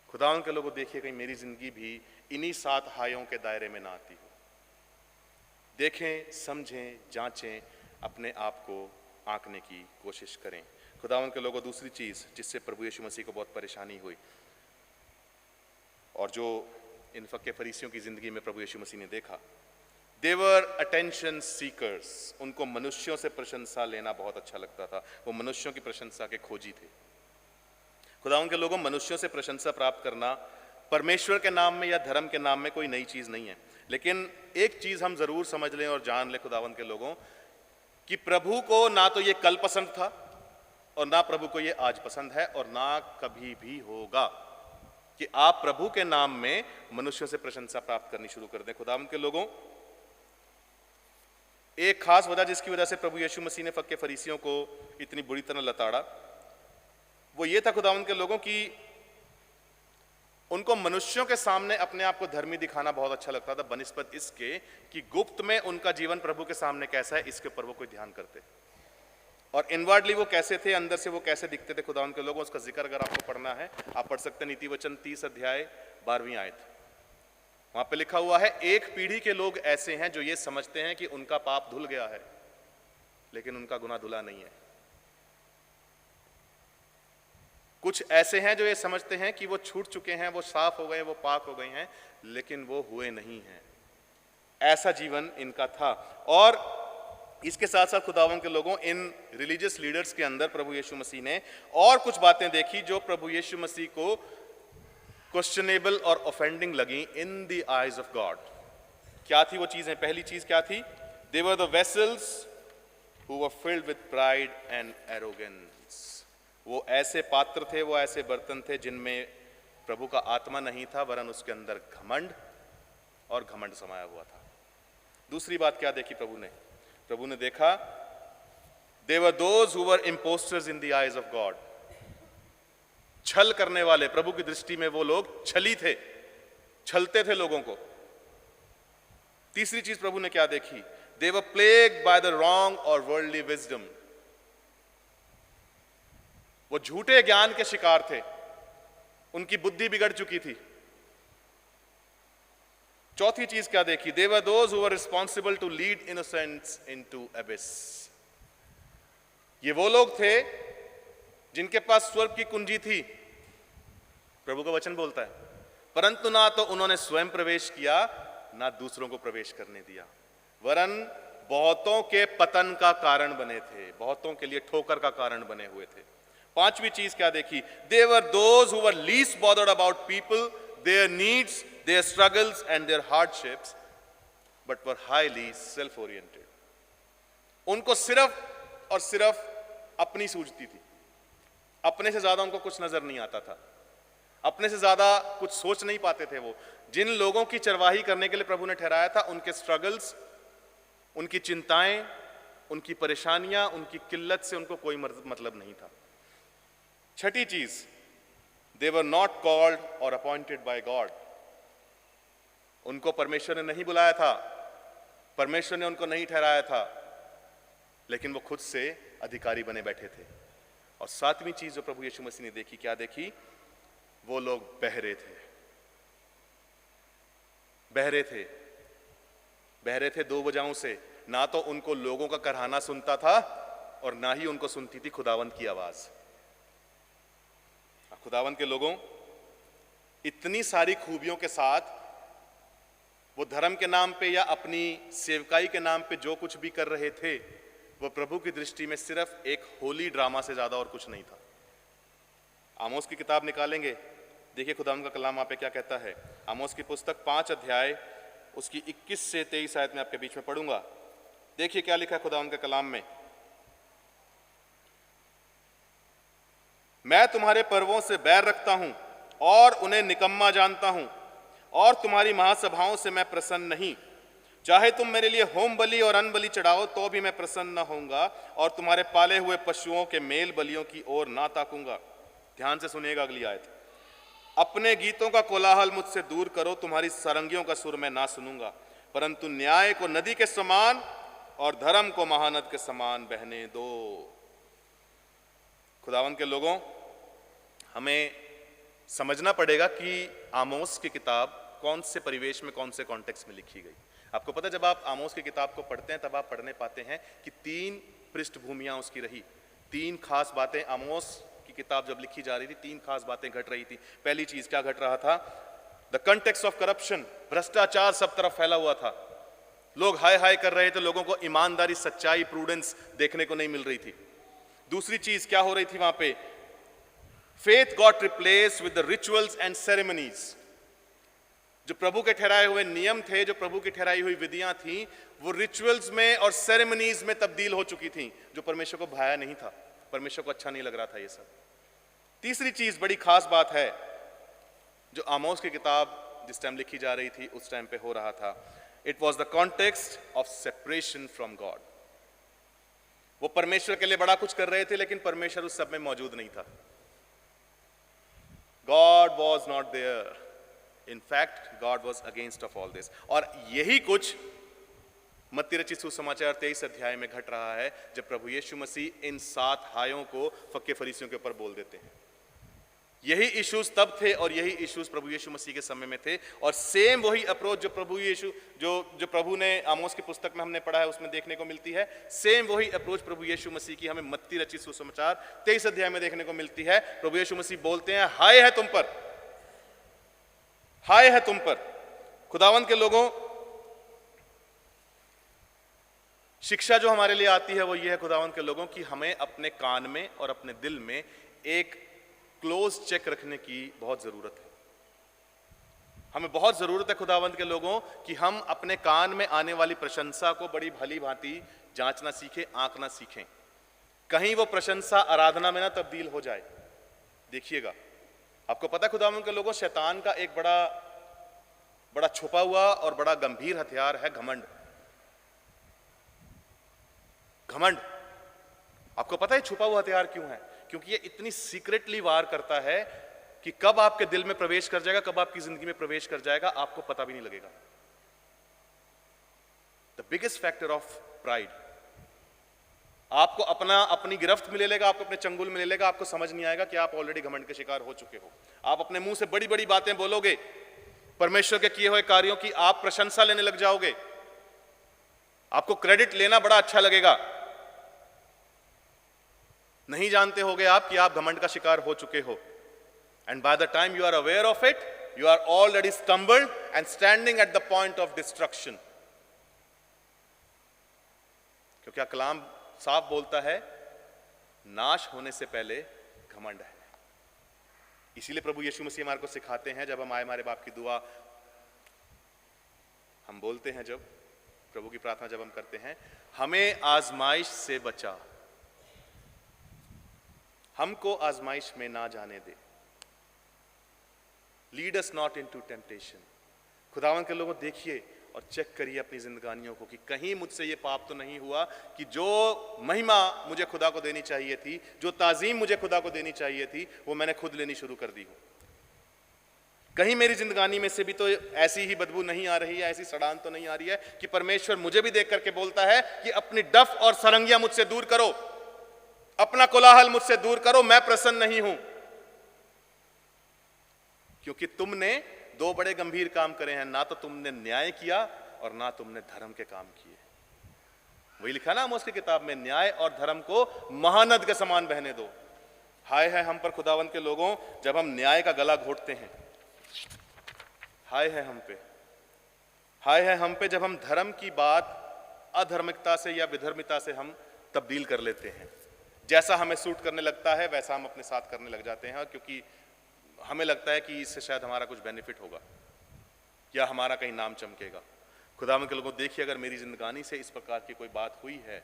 खुदावंद के लोगों, देखिए कहीं मेरी जिंदगी भी इन्हीं 7 हायों के दायरे में ना आती हो। देखें, समझें, जांचें, अपने आप को आंकने की कोशिश करें। खुदावंद के लोगों, दूसरी चीज जिससे प्रभु यीशु मसीह को बहुत परेशानी हुई और जो इन फक्के फरीसियों की जिंदगी में प्रभु यीशु मसीह ने देखा, दे वर अटेंशन सीकर्स। उनको मनुष्यों से प्रशंसा लेना बहुत अच्छा लगता था। वो मनुष्यों की प्रशंसा के खोजी थे। खुदावंद के लोगों, मनुष्यों से प्रशंसा प्राप्त करना परमेश्वर के नाम में या धर्म के नाम में कोई नई चीज नहीं है। लेकिन एक चीज हम जरूर समझ लें और जान लें खुदावंद के लोगों, कि प्रभु को ना तो ये कल पसंद था और ना प्रभु को ये आज पसंद है और ना कभी भी होगा कि आप प्रभु के नाम में मनुष्यों से प्रशंसा प्राप्त करनी शुरू कर दें। खुदावंद के लोगों, एक खास वजह जिसकी वजह से प्रभु यीशु मसीह ने फक्के फरीसियों को इतनी बुरी तरह लताड़ा, वो ये था खुदावंद के लोगों की उनको मनुष्यों के सामने अपने आप को धर्मी दिखाना बहुत अच्छा लगता था, बनिस्बत इसके कि गुप्त में उनका जीवन प्रभु के सामने कैसा है इसके ऊपर वो कोई ध्यान करते। और इनवर्डली वो कैसे थे, अंदर से वो कैसे दिखते थे खुदावंद के लोगों, उसका जिक्र अगर आपको पढ़ना है आप पढ़ सकते हैं। नीति वचन 30 अध्याय 12वीं आयत। वहां पे लिखा हुआ है, एक पीढ़ी के लोग ऐसे हैं जो ये समझते हैं कि उनका पाप धुल गया है, लेकिन उनका गुनाह धुला नहीं है। कुछ ऐसे हैं जो ये समझते हैं कि वो छूट चुके हैं, वो साफ हो गए, वो पाक हो गए हैं, लेकिन वो हुए नहीं हैं। ऐसा जीवन इनका था। और इसके साथ साथ खुदावंद के लोगों, इन रिलीजियस लीडर्स के अंदर प्रभु यीशु मसीह ने और कुछ बातें देखी जो प्रभु यीशु मसीह को क्वेश्चनेबल और ऑफेंडिंग लगी in the eyes of God. क्या थी वो चीजें? पहली चीज क्या थी? They were the vessels who were filled with pride and arrogance. वो ऐसे पात्र थे, वो ऐसे बर्तन थे जिनमें प्रभु का आत्मा नहीं था, वरन उसके अंदर घमंड और घमंड समाया हुआ था। दूसरी बात क्या देखी प्रभु ने? प्रभु ने देखा, they were those who were impostors in the eyes of God. छल करने वाले, प्रभु की दृष्टि में वो लोग छली थे, छलते थे लोगों को। तीसरी चीज प्रभु ने क्या देखी? They were plagued by the wrong और वर्ल्डली विजडम। वो झूठे ज्ञान के शिकार थे, उनकी बुद्धि बिगड़ चुकी थी। चौथी चीज क्या देखी? They were those who were responsible to lead innocents into abyss. ये वो लोग थे जिनके पास स्वर्ग की कुंजी थी, प्रभु का वचन बोलता है, परंतु ना तो उन्होंने स्वयं प्रवेश किया, ना दूसरों को प्रवेश करने दिया, वरन बहुतों के पतन का कारण बने थे, बहुतों के लिए ठोकर का कारण बने हुए थे। पांचवी चीज क्या देखी? They were those who were least bothered about people, their needs, their struggles and their hardships, but were highly self oriented. उनको सिर्फ और सिर्फ अपनी सूझती थी, अपने से ज्यादा उनको कुछ नजर नहीं आता था, अपने से ज्यादा कुछ सोच नहीं पाते थे। वो जिन लोगों की चरवाही करने के लिए प्रभु ने ठहराया था, उनके स्ट्रगल्स, उनकी चिंताएं, उनकी परेशानियां, उनकी किल्लत से उनको कोई मतलब नहीं था। छठी चीज, दे वर नॉट कॉल्ड और अपॉइंटेड बाय गॉड। उनको परमेश्वर ने नहीं बुलाया था, परमेश्वर ने उनको नहीं ठहराया था, लेकिन वो खुद से अधिकारी बने बैठे थे। और सातवीं चीज जो प्रभु यीशु मसीह ने देखी, क्या देखी? वो लोग बहरे थे। बहरे थे, बहरे थे दो वजहों से। ना तो उनको लोगों का कराहना सुनता था और ना ही उनको सुनती थी खुदावंद की आवाज। खुदावंद के लोगों, इतनी सारी खूबियों के साथ वो धर्म के नाम पे या अपनी सेवकाई के नाम पे जो कुछ भी कर रहे थे, वो प्रभु की दृष्टि में सिर्फ एक होली ड्रामा से ज्यादा और कुछ नहीं था। आमोस की किताब निकालेंगे, देखिए खुदावंद का कलाम वहां पे क्या कहता है। आमोस की पुस्तक 5 अध्याय उसकी 21 से 23 आयत में आपके बीच में पढ़ूंगा। देखिए क्या लिखा है खुदावंद के कलाम में। मैं तुम्हारे पर्वों से बैर रखता हूं और उन्हें निकम्मा जानता हूं, और तुम्हारी महासभाओं से मैं प्रसन्न नहीं। चाहे तुम मेरे लिए होम बलि और अन्न बलि चढ़ाओ तो भी मैं प्रसन्न न होऊंगा और तुम्हारे पाले हुए पशुओं के मेल बलियों की ओर ना ताकूंगा। ध्यान से सुनिएगा अगली आयत। अपने गीतों का कोलाहल मुझसे दूर करो, तुम्हारी सारंगियों का सुर मैं ना सुनूंगा, परंतु न्याय को नदी के समान और धर्म को महानद के समान बहने दो। खुदावन के लोगों, हमें समझना पड़ेगा कि आमोस की किताब कौन से परिवेश में, कौन से कॉन्टेक्स्ट में लिखी गई। आपको पता है, जब आप आमोस की किताब को पढ़ते हैं तब आप पढ़ने पाते हैं कि 3 पृष्ठभूमियां उसकी रही, 3 खास बातें। आमोस की किताब जब लिखी जा रही थी 3 खास बातें घट रही थी। पहली चीज क्या घट रहा था? द कंटेक्स्ट ऑफ करप्शन, भ्रष्टाचार सब तरफ फैला हुआ था। लोग हाय हाय कर रहे थे, लोगों को ईमानदारी, सच्चाई, प्रूडेंस देखने को नहीं मिल रही थी। दूसरी चीज क्या हो रही थी वहां पे? Faith got replace with the rituals and ceremonies. जो प्रभु के ठहराए हुए नियम थे, जो प्रभु की ठहराई हुई विधियां थी, वो रिचुअल्स में और सेरेमनीज में तब्दील हो चुकी थी, जो परमेश्वर को भाया नहीं था, परमेश्वर को अच्छा नहीं लग रहा था ये सब। तीसरी चीज, बड़ी खास बात है, जो आमोस की किताब जिस टाइम लिखी जा रही थी उस टाइम पे हो रहा था, it was the context of separation from God. वो परमेश्वर के लिए बड़ा कुछ कर रहे थे, लेकिन परमेश्वर उस सब में मौजूद नहीं था। God was not there, in fact God was against of all this. और यही कुछ मत्ती रचित सुसमाचार 23 अध्याय में घट रहा है, जब प्रभु यीशु मसीह इन 7 हायों को फक्के फरीसियों के ऊपर बोल देते हैं। यही इश्यूज तब थे और यही इश्यूज प्रभु यीशु मसीह के समय में थे। और सेम वही अप्रोच जो प्रभु ने आमोस की पुस्तक में हमने पढ़ा है उसमें देखने को मिलती है, सेम वही अप्रोच प्रभु यीशु मसीह की हमें मत्ती रचित सुसमाचार 23 अध्याय में देखने को मिलती है। प्रभु यीशु मसीह बोलते हैं, हाय है तुम पर, हाय है तुम पर। खुदावंद के लोगों, शिक्षा जो हमारे लिए आती है वो ये है खुदावंद के लोगों कि हमें अपने कान में और अपने दिल में एक क्लोज चेक रखने की बहुत जरूरत है। हमें बहुत जरूरत है खुदावंद के लोगों कि हम अपने कान में आने वाली प्रशंसा को बड़ी भली भांति जांचना सीखें, आंकना सीखें। कहीं वो प्रशंसा आराधना में ना तब्दील हो जाए। देखिएगा, आपको पता है खुदावंद के लोगों, शैतान का एक बड़ा छुपा हुआ और बड़ा गंभीर हथियार है घमंड। घमंड, आपको पता है छुपा हुआ हथियार क्यों है? क्योंकि ये इतनी सीक्रेटली वार करता है कि कब आपके दिल में प्रवेश कर जाएगा, कब आपकी जिंदगी में प्रवेश कर जाएगा, आपको पता भी नहीं लगेगा। The biggest factor of pride, आपको अपनी गिरफ्त में ले लेगा, आपको अपने चंगुल में ले लेगा, आपको समझ नहीं आएगा कि आप ऑलरेडी घमंड के शिकार हो चुके हो। आप अपने मुंह से बड़ी बड़ी बातें बोलोगे परमेश्वर के किए हुए कार्यों की, आप प्रशंसा लेने लग जाओगे, आपको क्रेडिट लेना बड़ा अच्छा लगेगा। नहीं जानते होगे आप कि आप घमंड का शिकार हो चुके हो। And by the time you are aware of it, you are already stumbled and standing at the point of destruction. क्योंकि कलाम साफ बोलता है, नाश होने से पहले घमंड है। इसीलिए प्रभु यीशु मसीह हमारे को सिखाते हैं, जब हम आए हमारे बाप की दुआ हम बोलते हैं, जब प्रभु की प्रार्थना जब हम करते हैं, हमें आजमाइश से बचा, हमको आजमाइश में ना जाने दे, lead us not into temptation. खुदावन के लोगों, देखिए और चेक करिए अपनी जिंदगानियों को कि कहीं मुझसे ये पाप तो नहीं हुआ कि जो महिमा मुझे खुदा को देनी चाहिए थी, जो ताजीम मुझे खुदा को देनी चाहिए थी, वो मैंने खुद लेनी शुरू कर दी हो। कहीं मेरी जिंदगानी में से भी तो ऐसी ही बदबू नहीं आ रही है, ऐसी सड़ान तो नहीं आ रही है कि परमेश्वर मुझे भी देख करके बोलता है कि अपनी डफ और सरंगियां मुझसे दूर करो, अपना कोलाहल मुझसे दूर करो, मैं प्रसन्न नहीं हूं। क्योंकि तुमने 2 बड़े गंभीर काम करे हैं, ना तो तुमने न्याय किया और ना तुमने धर्म के काम किए। वही लिखा ना आमोस की किताब में, न्याय और धर्म को महानद के समान बहने दो। हाय है हम पर खुदावंत के लोगों जब हम न्याय का गला घोटते हैं, हाय है हम पे, हाय है हम पे जब हम धर्म की बात अधर्मिकता से या विधर्मिता से हम तब्दील कर लेते हैं। जैसा हमें सूट करने लगता है वैसा हम अपने साथ करने लग जाते हैं, क्योंकि हमें लगता है कि इससे शायद हमारा कुछ बेनिफिट होगा या हमारा कहीं नाम चमकेगा। खुदावंद के लोगों, देखिए अगर मेरी जिंदगानी से इस प्रकार की कोई बात हुई है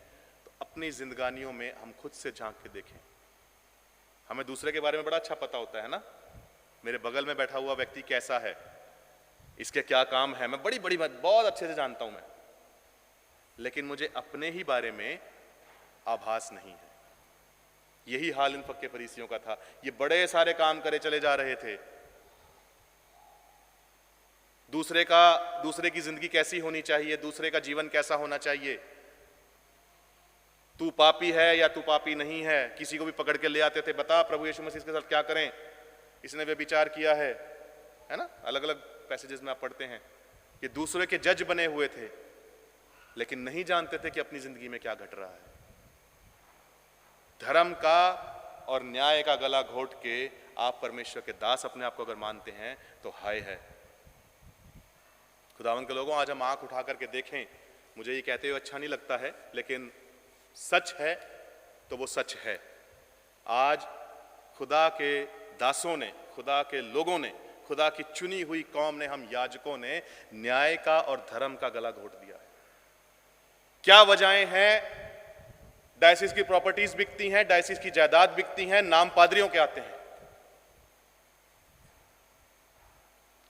तो अपनी जिंदगानियों में हम खुद से झांक के देखें। हमें दूसरे के बारे में बड़ा अच्छा पता होता है ना, मेरे बगल में बैठा हुआ व्यक्ति कैसा है, इसके क्या काम है, मैं बहुत अच्छे से जानता हूं मैं। लेकिन मुझे अपने ही बारे में आभास नहीं है। यही हाल इन फक्के फरीसियों का था। ये बड़े सारे काम करे चले जा रहे थे, दूसरे की जिंदगी कैसी होनी चाहिए, दूसरे का जीवन कैसा होना चाहिए, तू पापी है या तू पापी नहीं है। किसी को भी पकड़ के ले आते थे, बता प्रभु यीशु मसीह के साथ क्या करें, इसने व्यभिचार किया है ना। अलग अलग पैसेजेस में आप पढ़ते हैं कि दूसरे के जज बने हुए थे, लेकिन नहीं जानते थे कि अपनी जिंदगी में क्या घट रहा है। धर्म का और न्याय का गला घोट के आप परमेश्वर के दास अपने आप को अगर मानते हैं तो हाय है। खुदावंद के लोगों, आज हम आंख उठा करके देखें, मुझे ये कहते हुए अच्छा नहीं लगता है, लेकिन सच है तो वो सच है। आज खुदा के दासों ने, खुदा के लोगों ने, खुदा की चुनी हुई कौम ने, हम याजकों ने न्याय का और धर्म का गला घोट दिया है। क्या वजहें हैं? डायसिस की प्रॉपर्टीज बिकती हैं, डायसिस की जायदाद बिकती हैं, नाम पादरियों के आते हैं।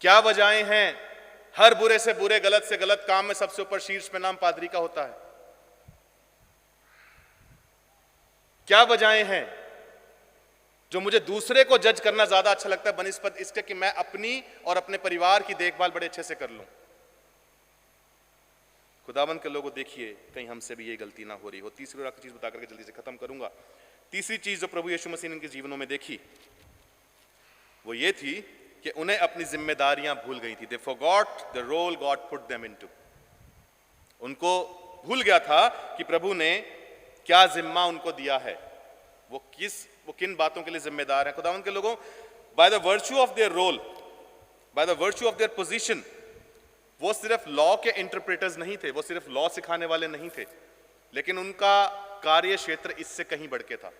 क्या वजहें हैं? हर बुरे से बुरे, गलत से गलत काम में सबसे ऊपर शीर्ष पे नाम पादरी का होता है। क्या वजहें हैं? जो मुझे दूसरे को जज करना ज्यादा अच्छा लगता है बनिस्बत इसके कि मैं अपनी और अपने परिवार की देखभाल बड़े अच्छे से कर लूं। खुदावंद के लोगों, देखिए कहीं हमसे भी ये गलती ना हो रही हो। तीसरी और आखिरी चीज बता करके जल्दी से खत्म करूंगा। तीसरी चीज जो प्रभु यीशु मसीह ने इनके जीवनों में देखी वो ये थी कि उन्हें अपनी जिम्मेदारियां भूल गई थी। They forgot the role God put them into. उनको भूल गया था कि प्रभु ने क्या जिम्मा उनको दिया है, वो किन बातों के लिए जिम्मेदार है। खुदावंद के लोगों, by the virtue of their role, by the virtue of their position, वो सिर्फ लॉ के इंटरप्रेटर्स नहीं थे, वो सिर्फ लॉ सिखाने वाले नहीं थे, लेकिन उनका कार्य क्षेत्र इससे कहीं बढ़ के था।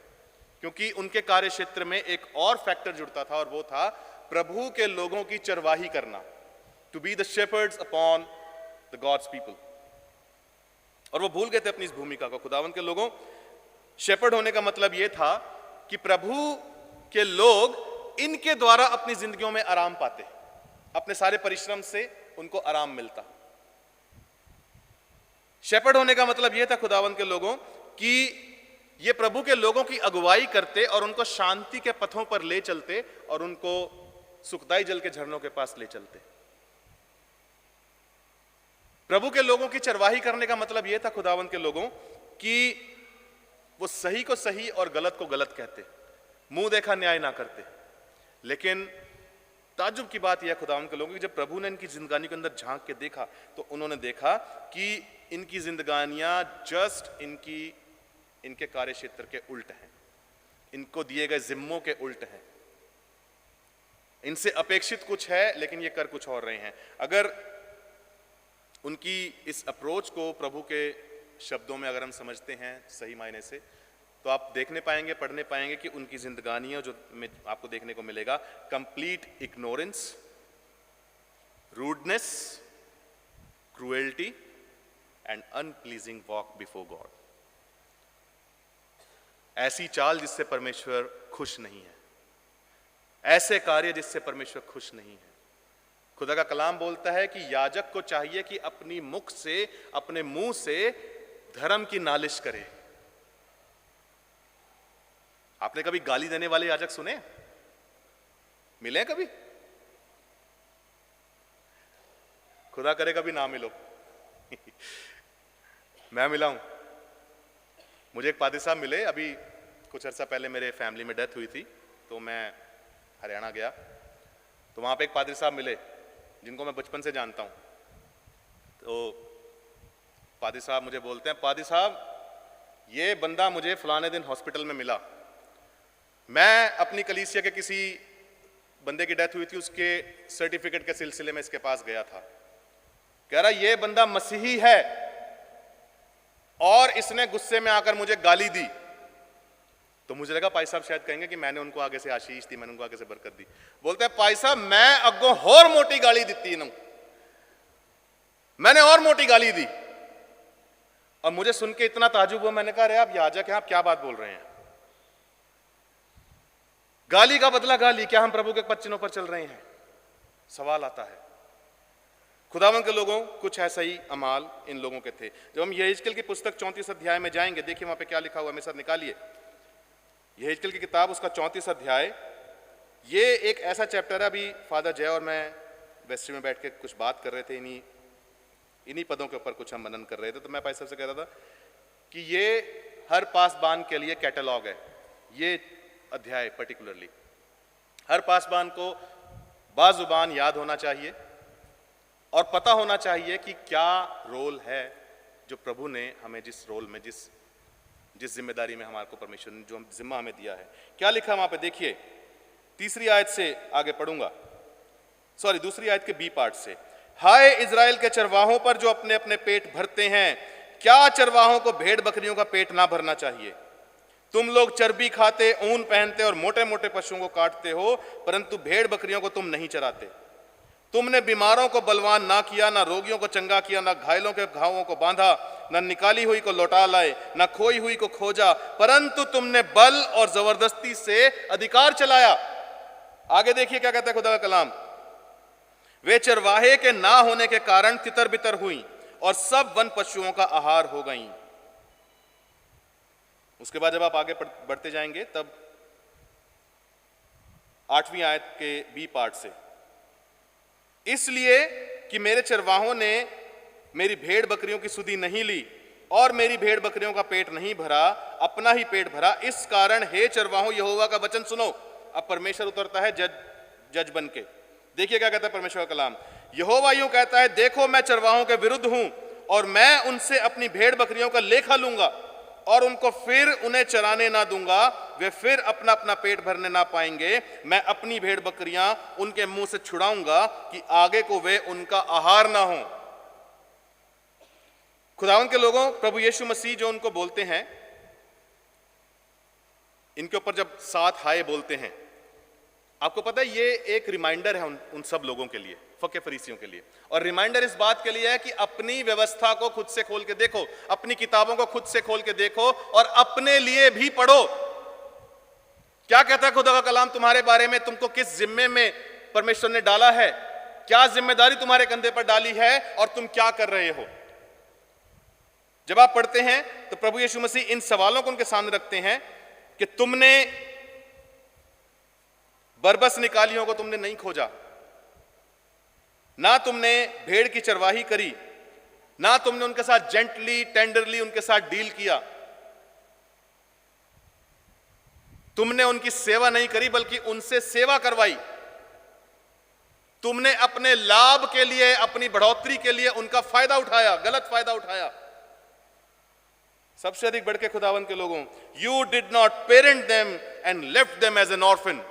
क्योंकि उनके कार्य क्षेत्र में एक और फैक्टर जुड़ता था, और वो था प्रभु के लोगों की चरवाही करना, to be the shepherds upon the God's people. और वो भूल गए थे अपनी इस भूमिका को। खुदावंद के लोगों, शेपर्ड होने का मतलब ये था कि प्रभु के लोग इनके द्वारा अपनी जिंदगियों में आराम पाते, अपने सारे परिश्रम से उनको आराम मिलता। शेपर्ड होने का मतलब यह था खुदावंद के लोगों कि ये प्रभु के लोगों की अगुवाई करते और उनको शांति के पथों पर ले चलते और उनको सुखदाई जल के झरनों के पास ले चलते। प्रभु के लोगों की चरवाही करने का मतलब यह था खुदावंद के लोगों कि वो सही को सही और गलत को गलत कहते, मुंह देखा न्याय ना करते। लेकिन ताज्जुब की बात यह खुदावंद के लोगों की, जब प्रभु ने इनकी जिंदगानी के अंदर झांक के देखा तो उन्होंने देखा कि इनकी जिंदगानियां जस्ट इनके कार्य क्षेत्र के उल्ट हैं, इनको दिए गए जिम्मों के उल्ट हैं। इनसे अपेक्षित कुछ है लेकिन ये कर कुछ और रहे हैं। अगर उनकी इस अप्रोच को प्रभु के शब्दों में अगर हम समझते हैं सही मायने से, तो आप देखने पाएंगे, पढ़ने पाएंगे कि उनकी जिंदगानियां जो में आपको देखने को मिलेगा, complete ignorance, rudeness, cruelty and unpleasing walk before God. ऐसी चाल जिससे परमेश्वर खुश नहीं है, ऐसे कार्य जिससे परमेश्वर खुश नहीं है। खुदा का कलाम बोलता है कि याजक को चाहिए कि अपनी मुख से, अपने मुंह से धर्म की नालिश करे। आपने कभी गाली देने वाले याजक सुने? मिले कभी? खुदा करे कभी ना मिलो। मैं मिला हूं। मुझे एक पादरी साहब मिले, अभी कुछ अर्सा पहले मेरे फैमिली में डेथ हुई थी, तो मैं हरियाणा गया, तो वहां पे एक पादरी साहब मिले जिनको मैं बचपन से जानता हूं। तो पादरी साहब मुझे बोलते हैं, पादरी साहब ये बंदा मुझे फलाने दिन हॉस्पिटल में मिला, मैं अपनी कलीसिया के किसी बंदे की डेथ हुई थी, उसके सर्टिफिकेट के सिलसिले में इसके पास गया था। कह रहा ये बंदा मसीही है और इसने गुस्से में आकर मुझे गाली दी। तो मुझे लगा पाई साहब शायद कहेंगे कि मैंने उनको आगे से आशीष दी, मैंने उनको आगे से बरकत दी। बोलते हैं पाई साहब मैं अगो और मोटी गाली दी ना, मैंने और मोटी गाली दी। और मुझे सुन के इतना ताजुब हुआ, मैंने कहा अरे आप याजक हैं, आप क्या बात बोल रहे हैं? गाली का बदला गाली, क्या हम प्रभु के पद चिन्हों पर चल रहे हैं? सवाल आता है। खुदावन के लोगों, कुछ ऐसा ही अमाल इन लोगों के थे। जब हम यहेजकेल की पुस्तक 34 अध्याय में जाएंगे, देखिए वहां पे क्या लिखा हुआ है, मेरे साथ निकालिए। यहेजकेल की किताब उसका 34 अध्याय, ये एक ऐसा चैप्टर है। अभी फादर जय और मैं वेस्ट्री में बैठ के कुछ बात कर रहे थे, इन्हीं पदों के ऊपर कुछ हम मनन कर रहे थे। तो मैं भाई साहब से कह रहा था कि ये हर पासबान के लिए कैटलॉग है, ये अध्याय पर्टिकुलरली। हर पासबान को बाजुबान याद होना चाहिए और पता होना चाहिए कि क्या रोल है जो प्रभु ने हमें जिस रोल में, जिस जिम्मेदारी में हमारे को परमेश्वर ने जो जिम्मा हमें दिया है, क्या लिखा वहां पे देखिए। तीसरी आयत से आगे पढ़ूंगा, दूसरी आयत के बी पार्ट से। हाय इजराइल के चरवाहों पर जो अपने अपने पेट भरते हैं, क्या चरवाहों को भेड़ बकरियों का पेट ना भरना चाहिए? तुम लोग चर्बी खाते, ऊन पहनते और मोटे मोटे पशुओं को काटते हो, परंतु भेड़ बकरियों को तुम नहीं चराते। तुमने बीमारों को बलवान ना किया, ना रोगियों को चंगा किया, ना घायलों के घावों को बांधा, ना निकाली हुई को लौटा लाए, ना खोई हुई को खोजा, परंतु तुमने बल और जबरदस्ती से अधिकार चलाया। आगे देखिए क्या कहता है खुदा का कलाम। वे चरवाहे के ना होने के कारण तितर बितर हुई और सब वन पशुओं का आहार हो गईं। उसके बाद जब आप आगे बढ़ते जाएंगे तब 8वीं आयत के बी पार्ट से, इसलिए कि मेरे चरवाहों ने मेरी भेड़ बकरियों की सुधि नहीं ली और मेरी भेड़ बकरियों का पेट नहीं भरा, अपना ही पेट भरा, इस कारण हे चरवाहों यहोवा का वचन सुनो। अब परमेश्वर उतरता है जज बन के। देखिए क्या कहता है परमेश्वर का कलाम। यहोवा यूं कहता है, देखो मैं चरवाहों के विरुद्ध हूं और मैं उनसे अपनी भेड़ बकरियों का लेखा लूंगा और उनको फिर उन्हें चराने ना दूंगा। वे फिर अपना अपना पेट भरने ना पाएंगे। मैं अपनी भेड़ बकरियां उनके मुंह से छुड़ाऊंगा कि आगे को वे उनका आहार ना हो। खुदावंद के लोगों, प्रभु यीशु मसीह जो उनको बोलते हैं, इनके ऊपर जब 7 हाय बोलते हैं, आपको पता है ये एक रिमाइंडर है उन सब लोगों के लिए, फके फरीसियों के लिए। और रिमाइंडर इस बात के लिए है कि अपनी व्यवस्था को खुद से खोल के देखो, अपनी किताबों को खुद से खोल के देखो और अपने लिए भी पढ़ो। क्या कहता है खुदा का कलाम तुम्हारे बारे में? तुमको किस जिम्मे में परमेश्वर ने डाला है, क्या जिम्मेदारी तुम्हारे कंधे पर डाली है और तुम क्या कर रहे हो। जब आप पढ़ते हैं तो प्रभु यीशु मसीह इन सवालों को उनके सामने रखते हैं कि तुमने बरबस निकालियों को तुमने नहीं खोजा, ना तुमने भेड़ की चरवाही करी, ना तुमने उनके साथ जेंटली टेंडरली उनके साथ डील किया, तुमने उनकी सेवा नहीं करी बल्कि उनसे सेवा करवाई। तुमने अपने लाभ के लिए, अपनी बढ़ोतरी के लिए उनका फायदा उठाया, गलत फायदा उठाया। सबसे अधिक बढ़ के खुदावंद के लोगों, you did not parent them and left them as an orphan.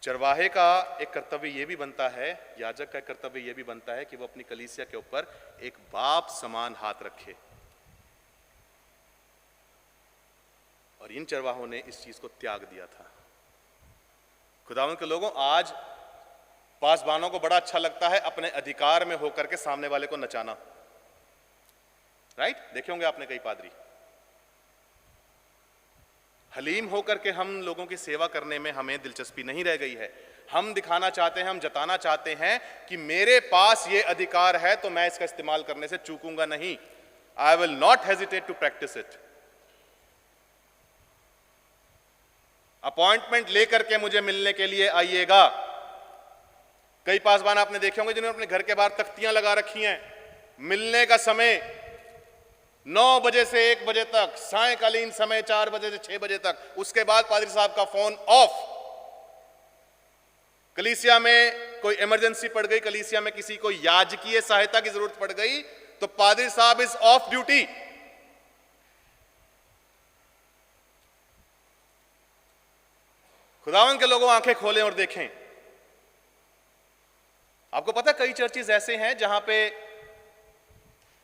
चरवाहे का एक कर्तव्य यह भी बनता है, याजक का कर्तव्य यह भी बनता है कि वो अपनी कलीसिया के ऊपर एक बाप समान हाथ रखे। और इन चरवाहों ने इस चीज को त्याग दिया था। खुदावंद के लोगों, आज पासबानों को बड़ा अच्छा लगता है अपने अधिकार में होकर के सामने वाले को नचाना, राइट? देखे होंगे आपने कई पादरी हलीम होकर के हम लोगों की सेवा करने में हमें दिलचस्पी नहीं रह गई है। हम दिखाना चाहते हैं, हम जताना चाहते हैं कि मेरे पास ये अधिकार है तो मैं इसका इस्तेमाल करने से चूकूंगा नहीं। I will not hesitate to practise it. Appointment लेकर के मुझे मिलने के लिए आइएगा। कई पासबान आपने देखे होंगे जिन्होंने अपने घर के बाहर तख्तियां लगा रखी हैं, मिलने का समय 9 बजे से 1 बजे तक, सायंकालीन समय 4 बजे से 6 बजे तक, उसके बाद पादरी साहब का फोन ऑफ। कलीसिया में कोई इमरजेंसी पड़ गई, कलीसिया में किसी को याजकीय सहायता की जरूरत पड़ गई तो पादरी साहब इज ऑफ ड्यूटी। खुदावंद के लोगों, आंखें खोलें और देखें। आपको पता है कई चर्चेज ऐसे हैं जहां पे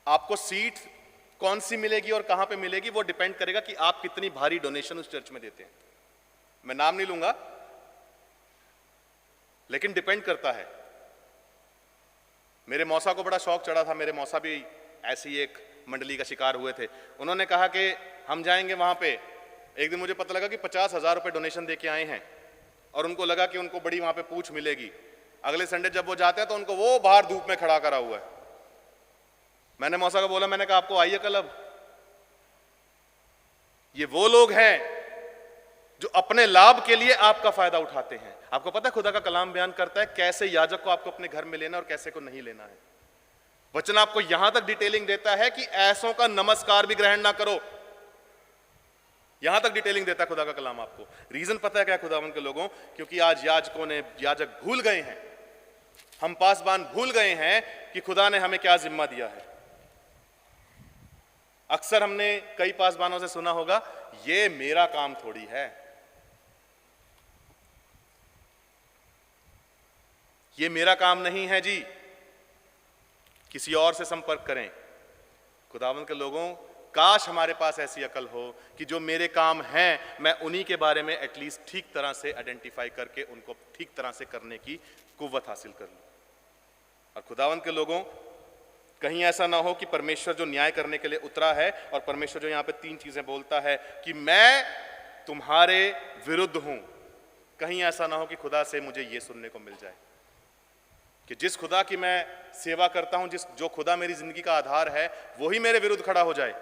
आपको सीट कौन सी मिलेगी और कहां पे मिलेगी वो डिपेंड करेगा कि आप कितनी भारी डोनेशन उस चर्च में देते हैं। मैं नाम नहीं लूंगा, लेकिन डिपेंड करता है। मेरे मौसा को बड़ा शौक चढ़ा था, मेरे मौसा भी ऐसी एक मंडली का शिकार हुए थे। उन्होंने कहा कि हम जाएंगे वहां पे। एक दिन मुझे पता लगा कि 50,000 रुपए डोनेशन दे के आए हैं और उनको लगा कि उनको बड़ी वहां पे पूछ मिलेगी। अगले संडे जब वो जाते हैं तो उनको वो बाहर धूप में खड़ा करा हुआ है। मैंने मौसा को बोला, मैंने कहा आपको आई अकल अब? ये वो लोग हैं जो अपने लाभ के लिए आपका फायदा उठाते हैं। आपको पता है खुदा का कलाम बयान करता है कैसे याजक को आपको अपने घर में लेना और कैसे को नहीं लेना है। वचन आपको यहां तक डिटेलिंग देता है कि ऐसों का नमस्कार भी ग्रहण ना करो, यहां तक डिटेलिंग देता है खुदा का कलाम आपको। रीजन पता है क्या खुदावन के लोगों? क्योंकि आज याजक भूल गए हैं, हम पासबान भूल गए हैं कि खुदा ने हमें क्या जिम्मा दिया है। अक्सर हमने कई पासबानों से सुना होगा, ये मेरा काम थोड़ी है, ये मेरा काम नहीं है जी, किसी और से संपर्क करें। खुदावंद के लोगों, काश हमारे पास ऐसी अकल हो कि जो मेरे काम हैं मैं उन्हीं के बारे में एटलीस्ट ठीक तरह से आइडेंटिफाई करके उनको ठीक तरह से करने की कुव्वत हासिल कर लूं। और खुदावंद के लोगों, कहीं ऐसा ना हो कि परमेश्वर जो न्याय करने के लिए उतरा है और परमेश्वर जो यहाँ पे 3 चीजें बोलता है कि मैं तुम्हारे विरुद्ध हूं, कहीं ऐसा ना हो कि खुदा से मुझे ये सुनने को मिल जाए कि जिस खुदा की मैं सेवा करता हूं, जो खुदा मेरी जिंदगी का आधार है, वही मेरे विरुद्ध खड़ा हो जाए।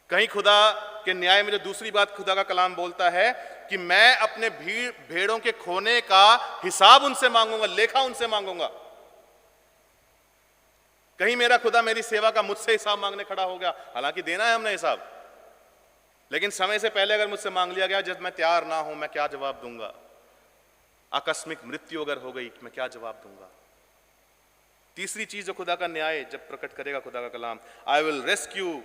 कहीं खुदा के न्याय में जो दूसरी बात खुदा का कलाम बोलता है कि मैं अपने भेड़ों के खोने का हिसाब उनसे मांगूंगा, लेखा उनसे मांगूंगा। कहीं मेरा खुदा मेरी सेवा का मुझसे हिसाब मांगने खड़ा हो गया, हालांकि देना है हमने हिसाब, लेकिन समय से पहले अगर मुझसे मांग लिया गया, जब मैं तैयार ना हूं, मैं क्या जवाब दूंगा? आकस्मिक मृत्यु अगर हो गई, मैं क्या जवाब दूंगा? तीसरी चीज जो खुदा का न्याय जब प्रकट करेगा खुदा का कलाम, I will rescue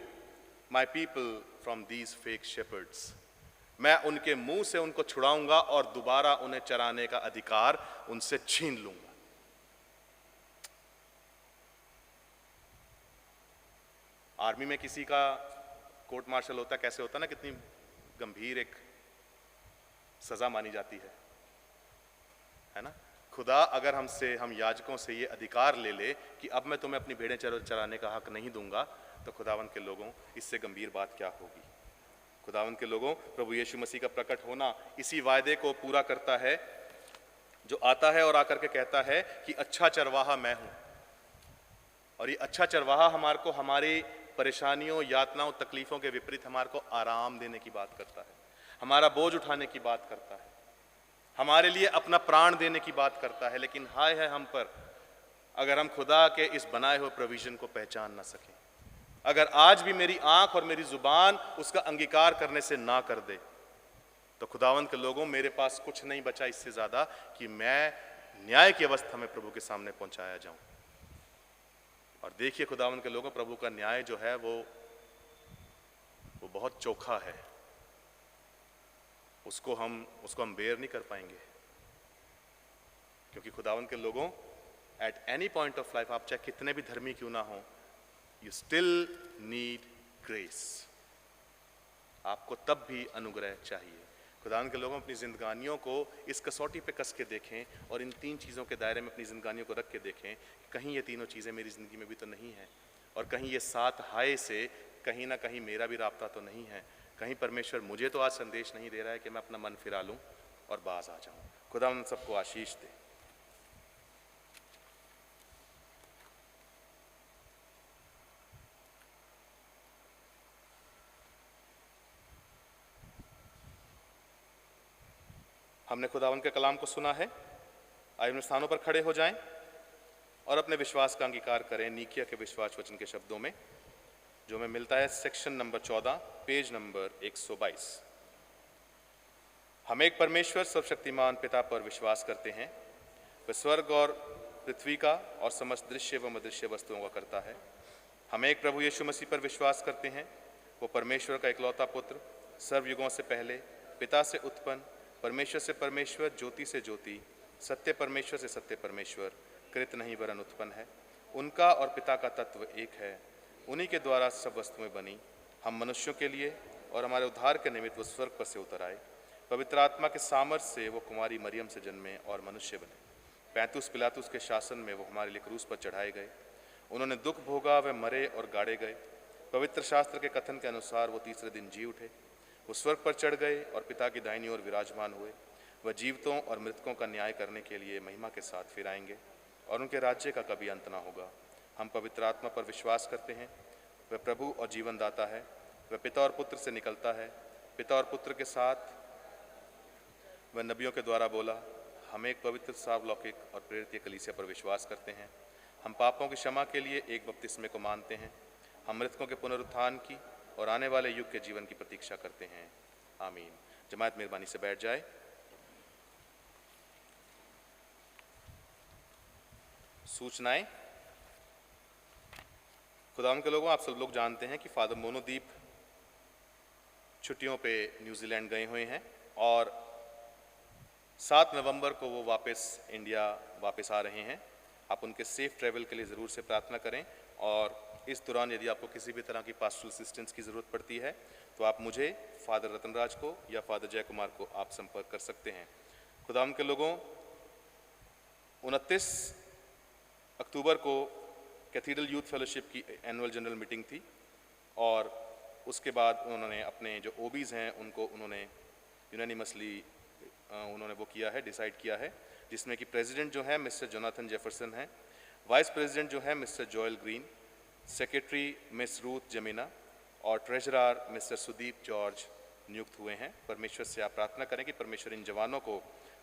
my people from these fake shepherds, मैं उनके मुंह से उनको छुड़ाऊंगा और दोबारा उन्हें चराने का अधिकार उनसे छीन लूंगा। आर्मी में किसी का कोर्ट मार्शल होता है, कैसे होता है ना, कितनी गंभीर एक सजा मानी जाती है ना। खुदा अगर हम याजकों से ये अधिकार ले ले कि अब मैं तुम्हें अपनी भेड़ें चराने का हक नहीं दूंगा, तो खुदावंद के लोगों, इससे गंभीर बात क्या होगी? खुदावंद के लोगों, प्रभु यीशु मसीह का प्रकट होना इसी वायदे को पूरा करता है जो आता है और आकर के कहता है कि अच्छा चरवाहा मैं हूं। और ये अच्छा चरवाहा हमारे को हमारी परेशानियों, यातनाओं, तकलीफों के विपरीत हमारे को आराम देने की बात करता है, हमारा बोझ उठाने की बात करता है, हमारे लिए अपना प्राण देने की बात करता है। लेकिन हाय है हम पर अगर हम खुदा के इस बनाए हुए प्रोविजन को पहचान ना सकें, अगर आज भी मेरी आंख और मेरी जुबान उसका अंगीकार करने से ना कर दे, तो खुदावंद के लोगों, मेरे पास कुछ नहीं बचा इससे ज्यादा कि मैं न्याय की अवस्था में प्रभु के सामने पहुंचाया जाऊं। और देखिए खुदावंद के लोगों, प्रभु का न्याय जो है वो बहुत चोखा है, उसको हम बेयर नहीं कर पाएंगे। क्योंकि खुदावंद के लोगों, at any point of life, आप चाहे कितने भी धर्मी क्यों ना हो, यू स्टिल नीड ग्रेस, आपको तब भी अनुग्रह चाहिए। खुदावंद के लोगों, अपनी जिंदगानियों को इस कसौटी पे कस के देखें और इन 3 चीज़ों के दायरे में अपनी जिंदगानियों को रख के देखें कि कहीं ये तीनों चीज़ें मेरी ज़िंदगी में भी तो नहीं है, और कहीं ये 7 हाय से कहीं ना कहीं मेरा भी राब्ता तो नहीं है, कहीं परमेश्वर मुझे तो आज संदेश नहीं दे रहा है कि मैं अपना मन फिरा लूं और बाज आ जाऊं। खुदा उन सबको आशीष दे। हमने खुदावन के कलाम को सुना है। आइए अपने स्थानों पर खड़े हो जाएं और अपने विश्वास का अंगीकार करें नीकिया के विश्वास वचन के शब्दों में, जो हमें मिलता है सेक्शन नंबर 14, पेज नंबर 122। हम एक परमेश्वर सर्वशक्तिमान पिता पर विश्वास करते हैं। वह स्वर्ग और पृथ्वी का और समस्त दृश्य व अदृश्य वस्तुओं का करता है। हम एक प्रभु यीशु मसीह पर विश्वास करते हैं। वो परमेश्वर का इकलौता पुत्र, सर्वयुगों से पहले, पिता से उत्पन्न, परमेश्वर से परमेश्वर, ज्योति से ज्योति, सत्य परमेश्वर से सत्य परमेश्वर, कृत नहीं वरन उत्पन्न है। उनका और पिता का तत्व एक है। उन्हीं के द्वारा सब वस्तुएं बनी। हम मनुष्यों के लिए और हमारे उद्धार के निमित्त वो स्वर्ग पर से उतर आए। पवित्र आत्मा के सामर्थ्य से वो कुमारी मरियम से जन्मे और मनुष्य बने। 35 पिलातुस के शासन में वो हमारे लिए क्रूस पर चढ़ाए गए। उन्होंने दुख भोगा, वे मरे और गाड़े गए। पवित्र शास्त्र के कथन के अनुसार वो तीसरे दिन जी उठे। वो स्वर्ग पर चढ़ गए और पिता की दाहिनी ओर विराजमान हुए। वह जीवितों और मृतकों का न्याय करने के लिए महिमा के साथ फिर आएंगे और उनके राज्य का कभी अंत ना होगा। हम पवित्र आत्मा पर विश्वास करते हैं, वह प्रभु और जीवन दाता है। वह पिता और पुत्र से निकलता है, पिता और पुत्र के साथ वह नबियों के द्वारा बोला। हम एक पवित्र सार्वलौकिक और प्रेरित कलीसिया पर विश्वास करते हैं। हम पापों की क्षमा के लिए एक बपतिस्मे को मानते हैं। हम मृतकों के पुनरुत्थान की और आने वाले युग के जीवन की प्रतीक्षा करते हैं। आमीन। जमात मेहरबानी से बैठ जाए। सूचनाएं। खुदाम के लोगों, आप सब लोग जानते हैं कि फादर मोनोदीप छुट्टियों पे न्यूजीलैंड गए हुए हैं और 7 नवंबर को वो इंडिया वापस आ रहे हैं। आप उनके सेफ ट्रैवल के लिए ज़रूर से प्रार्थना करें और इस दौरान यदि आपको किसी भी तरह की पास्टरल असिस्टेंस की ज़रूरत पड़ती है तो आप मुझे, फादर रतनराज को या फादर जय कुमार को आप संपर्क कर सकते हैं। खुदाम के लोगों, 29 अक्टूबर को कैथीड्रल यूथ फेलोशिप की एनुअल जनरल मीटिंग थी और उसके बाद उन्होंने अपने जो ओबीज़ हैं उनको उन्होंने यूनानिमसली वो किया है, डिसाइड किया है, जिसमें कि प्रेसिडेंट जो है मिस्टर जोनाथन जेफरसन हैं, वाइस प्रेसिडेंट जो है mister Joel green, secretary miss Ruth जमीना और ट्रेजरर मिस्टर सुदीप जॉर्ज नियुक्त हुए हैं। परमेश्वर से आप प्रार्थना करें कि परमेश्वर इन जवानों को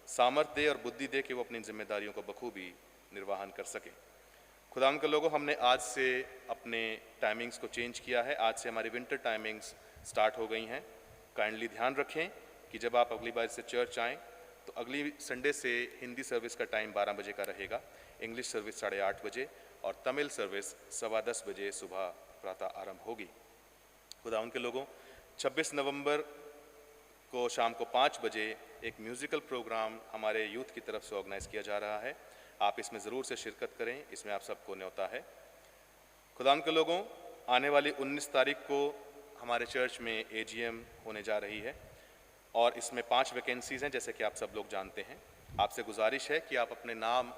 सामर्थ्य दे और बुद्धि दे कि वो अपनी जिम्मेदारियों को बखूबी निर्वहन कर सकें। खुदाम के लोगों, हमने आज से अपने टाइमिंग्स को चेंज किया है। आज से हमारी विंटर टाइमिंग्स स्टार्ट हो गई हैं। काइंडली ध्यान रखें कि जब आप अगली बार से चर्च आएँ तो अगली संडे से हिंदी सर्विस का टाइम 12 बजे का रहेगा, इंग्लिश सर्विस 8:30 बजे और तमिल सर्विस 10:15 बजे सुबह प्रातः आरंभ होगी। खुदाम के लोगों, 26 नवंबर को शाम को 5 बजे एक म्यूज़िकल प्रोग्राम हमारे यूथ की तरफ से ऑर्गेनाइज़ किया जा रहा है। आप इसमें ज़रूर से शिरकत करें, इसमें आप सबको न्योता है। खुदाम के लोगों, आने वाली 19 तारीख को हमारे चर्च में एजीएम होने जा रही है और इसमें 5 वैकेंसीज़ हैं, जैसे कि आप सब लोग जानते हैं। आपसे गुजारिश है कि आप अपने नाम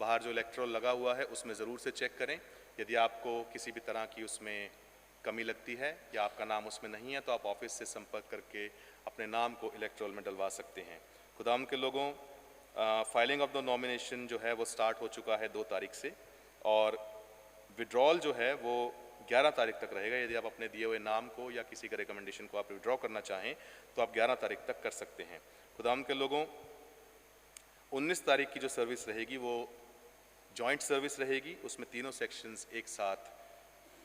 बाहर जो इलेक्ट्रोल लगा हुआ है उसमें ज़रूर से चेक करें। यदि आपको किसी भी तरह की उसमें कमी लगती है या आपका नाम उसमें नहीं है तो आप ऑफिस से संपर्क करके अपने नाम को इलेक्ट्रोल में डलवा सकते हैं। खुदाम के लोगों, फाइलिंग ऑफ द नॉमिनेशन जो है वो स्टार्ट हो चुका है 2 तारीख से और विड्रॉल जो है वो 11 तारीख तक रहेगा। यदि आप अपने दिए हुए नाम को या किसी के रिकमेंडेशन को आप विड्रॉ करना चाहें तो आप 11 तारीख तक कर सकते हैं। खुदाम के लोगों, 19 तारीख की जो सर्विस रहेगी वो जॉइंट सर्विस रहेगी। उसमें तीनों सेक्शंस एक साथ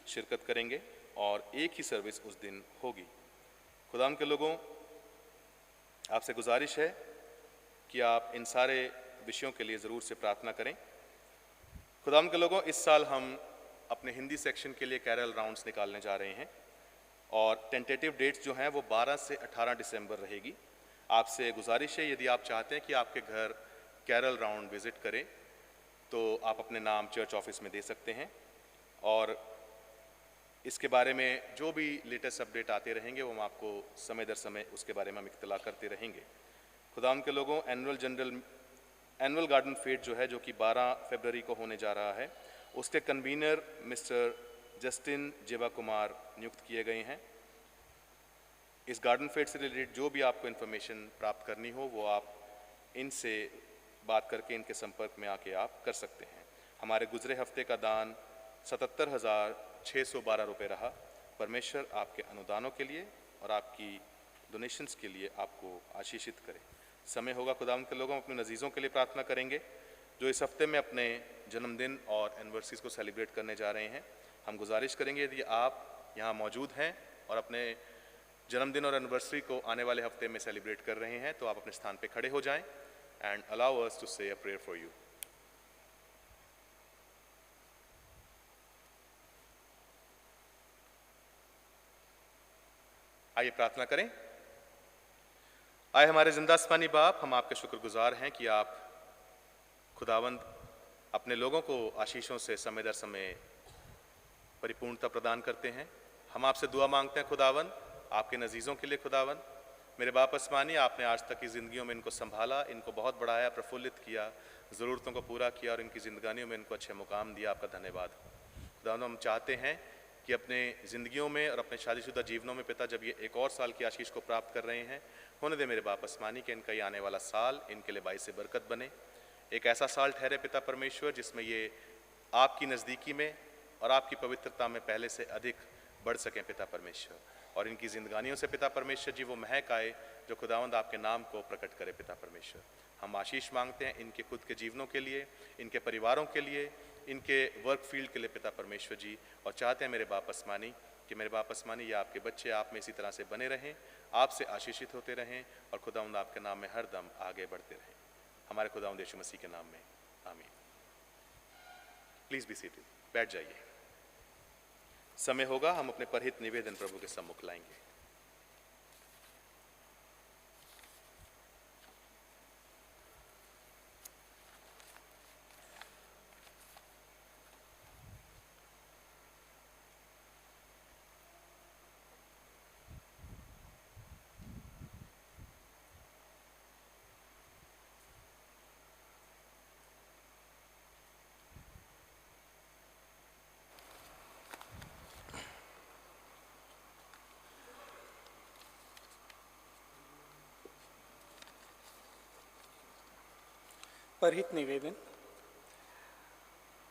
शिरकत करेंगे और एक ही सर्विस उस दिन होगी। खुदाम के लोगों, आपसे गुजारिश है कि आप इन सारे विषयों के लिए ज़रूर से प्रार्थना करें। खुदाम के लोगों, इस साल हम अपने हिंदी सेक्शन के लिए कैरल राउंड्स निकालने जा रहे हैं और टेंटेटिव डेट्स जो हैं वो 12 से 18 दिसंबर रहेगी। आपसे गुजारिश है, यदि आप चाहते हैं कि आपके घर कैरल राउंड विज़िट करें तो आप अपने नाम चर्च ऑफिस में दे सकते हैं और इसके बारे में जो भी लेटेस्ट अपडेट आते रहेंगे वो हम आपको समय दर समय उसके बारे में हम इत्तला करते रहेंगे। खुदाम के लोगों, एनुअल गार्डन फेट जो है जो कि 12 फरवरी को होने जा रहा है, उसके कन्वीनर मिस्टर जस्टिन जेवा कुमार नियुक्त किए गए हैं। इस गार्डन फेट से रिलेटेड जो भी आपको इन्फॉर्मेशन प्राप्त करनी हो वो आप इनसे बात करके इनके संपर्क में आके आप कर सकते हैं। हमारे गुजरे हफ्ते का दान 77,612 रुपये रहा। परमेश्वर आपके अनुदानों के लिए और आपकी डोनेशंस के लिए आपको आशीषित करे। समय होगा खुदाम के लोगों, अपने नज़ीज़ों के लिए प्रार्थना करेंगे जो इस हफ्ते में अपने जन्मदिन और एनिवर्सरीज़ को सेलिब्रेट करने जा रहे हैं। हम गुजारिश करेंगे यदि आप यहाँ मौजूद हैं और अपने जन्मदिन और एनिवर्सरी को आने वाले हफ्ते में सेलिब्रेट कर रहे हैं तो आप अपने स्थान पे खड़े हो जाएं एंड अलाउ अस टू से अ प्रेयर फॉर यू। आइए प्रार्थना करें। आए हमारे जिंदा आसमानी बाप, हम आपके शुक्रगुजार हैं कि आप खुदावंद अपने लोगों को आशीषों से समय दर समय परिपूर्णता प्रदान करते हैं। हम आपसे दुआ मांगते हैं खुदावंद आपके नज़ीज़ों के लिए। खुदावंद मेरे बाप आसमानी, आपने आज तक की ज़िंदगियों में इनको संभाला, इनको बहुत बढ़ाया, प्रफुल्लित किया, ज़रूरतों को पूरा किया और इनकी ज़िंदगानियों में इनको अच्छे मुकाम दिया। आपका धन्यवाद खुदावंद। हम चाहते हैं कि अपने ज़िंदगियों में और अपने शादीशुदा जीवनों में पिता जब ये एक और साल की आशीष को प्राप्त कर रहे हैं, होने दे मेरे बाप आसमानी कि इनका ये आने वाला साल इनके लिए बाइस से बरकत बने। एक ऐसा साल ठहरे पिता परमेश्वर जिसमें ये आपकी नज़दीकी में और आपकी पवित्रता में पहले से अधिक बढ़ सकें पिता परमेश्वर, और इनकी जिंदगानियों से पिता परमेश्वर जी वो महक आए जो खुदावंद आपके नाम को प्रकट करे पिता परमेश्वर। हम आशीष मांगते हैं इनके खुद के जीवनों के लिए, इनके परिवारों के लिए, इनके वर्क फील्ड के लिए पिता परमेश्वर जी, और चाहते हैं मेरे बाप आसमानी कि मेरे बाप आसमानी या आपके बच्चे आप में इसी तरह से बने रहें, आपसे आशीषित होते रहें और खुदावंद आपके नाम में हर दम आगे बढ़ते रहें, हमारे खुदावंद यीशु मसीह के नाम में, आमीन। प्लीज़ बी सीटेड, बैठ जाइए। समय होगा हम अपने परहित निवेदन प्रभु के सम्मुख लाएंगे। परहित निवेदन।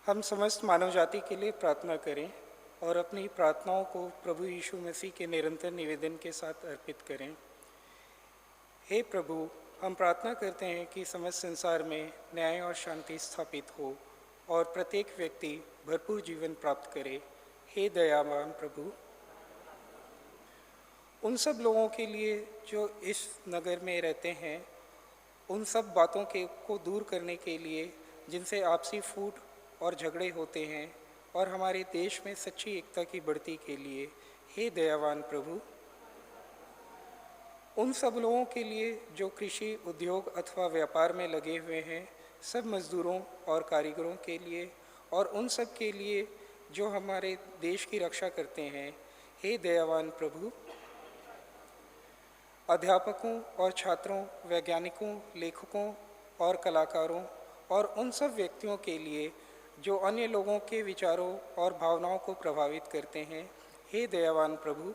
हम समस्त मानव जाति के लिए प्रार्थना करें और अपनी प्रार्थनाओं को प्रभु यीशु मसीह के निरंतर निवेदन के साथ अर्पित करें। हे प्रभु, हम प्रार्थना करते हैं कि समस्त संसार में न्याय और शांति स्थापित हो और प्रत्येक व्यक्ति भरपूर जीवन प्राप्त करे। हे दयावान प्रभु, उन सब लोगों के लिए जो इस नगर में रहते हैं, उन सब बातों को दूर करने के लिए जिनसे आपसी फूट और झगड़े होते हैं, और हमारे देश में सच्ची एकता की बढ़ती के लिए हे दयावान प्रभु, उन सब लोगों के लिए जो कृषि उद्योग अथवा व्यापार में लगे हुए हैं, सब मजदूरों और कारीगरों के लिए, और उन सब के लिए जो हमारे देश की रक्षा करते हैं, हे दयावान प्रभु, अध्यापकों और छात्रों, वैज्ञानिकों, लेखकों और कलाकारों, और उन सब व्यक्तियों के लिए जो अन्य लोगों के विचारों और भावनाओं को प्रभावित करते हैं, हे दयावान प्रभु,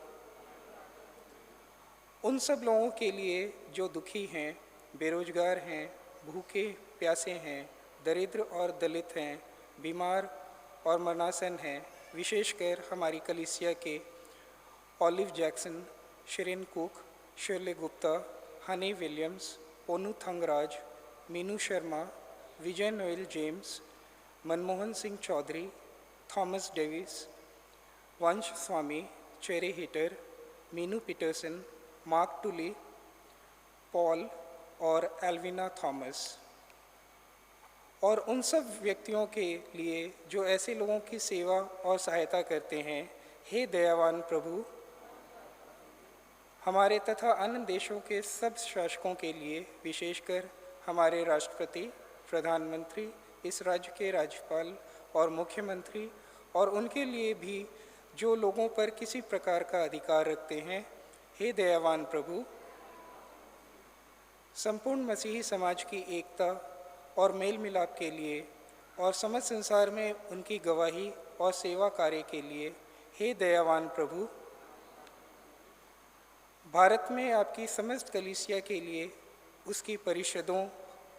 उन सब लोगों के लिए जो दुखी हैं, बेरोजगार हैं, भूखे प्यासे हैं, दरिद्र और दलित हैं, बीमार और मरणासन हैं, विशेषकर हमारी कलीसिया के Olive Jackson, Shirin Cook, Shirley Gupta, Honey Williams, Ponnu Thangaraj, Meenu Sharma, Vijay Noel James, Manmohan Singh Chaudhary, Thomas Davis, Vansh Swami, Cherry Hitter, Meenu Peterson, Mark Tully, Paul और एल्विना थॉमस, और उन सब व्यक्तियों के लिए जो ऐसे लोगों की सेवा और सहायता करते हैं, हे दयावान प्रभु, हमारे तथा अन्य देशों के सब शासकों के लिए, विशेषकर हमारे राष्ट्रपति, प्रधानमंत्री, इस राज्य के राज्यपाल और मुख्यमंत्री, और उनके लिए भी जो लोगों पर किसी प्रकार का अधिकार रखते हैं, हे दयावान प्रभु, संपूर्ण मसीही समाज की एकता और मेल मिलाप के लिए और समस्त संसार में उनकी गवाही और सेवा कार्य के लिए, हे दयावान प्रभु, भारत में आपकी समस्त कलीसिया के लिए, उसकी परिषदों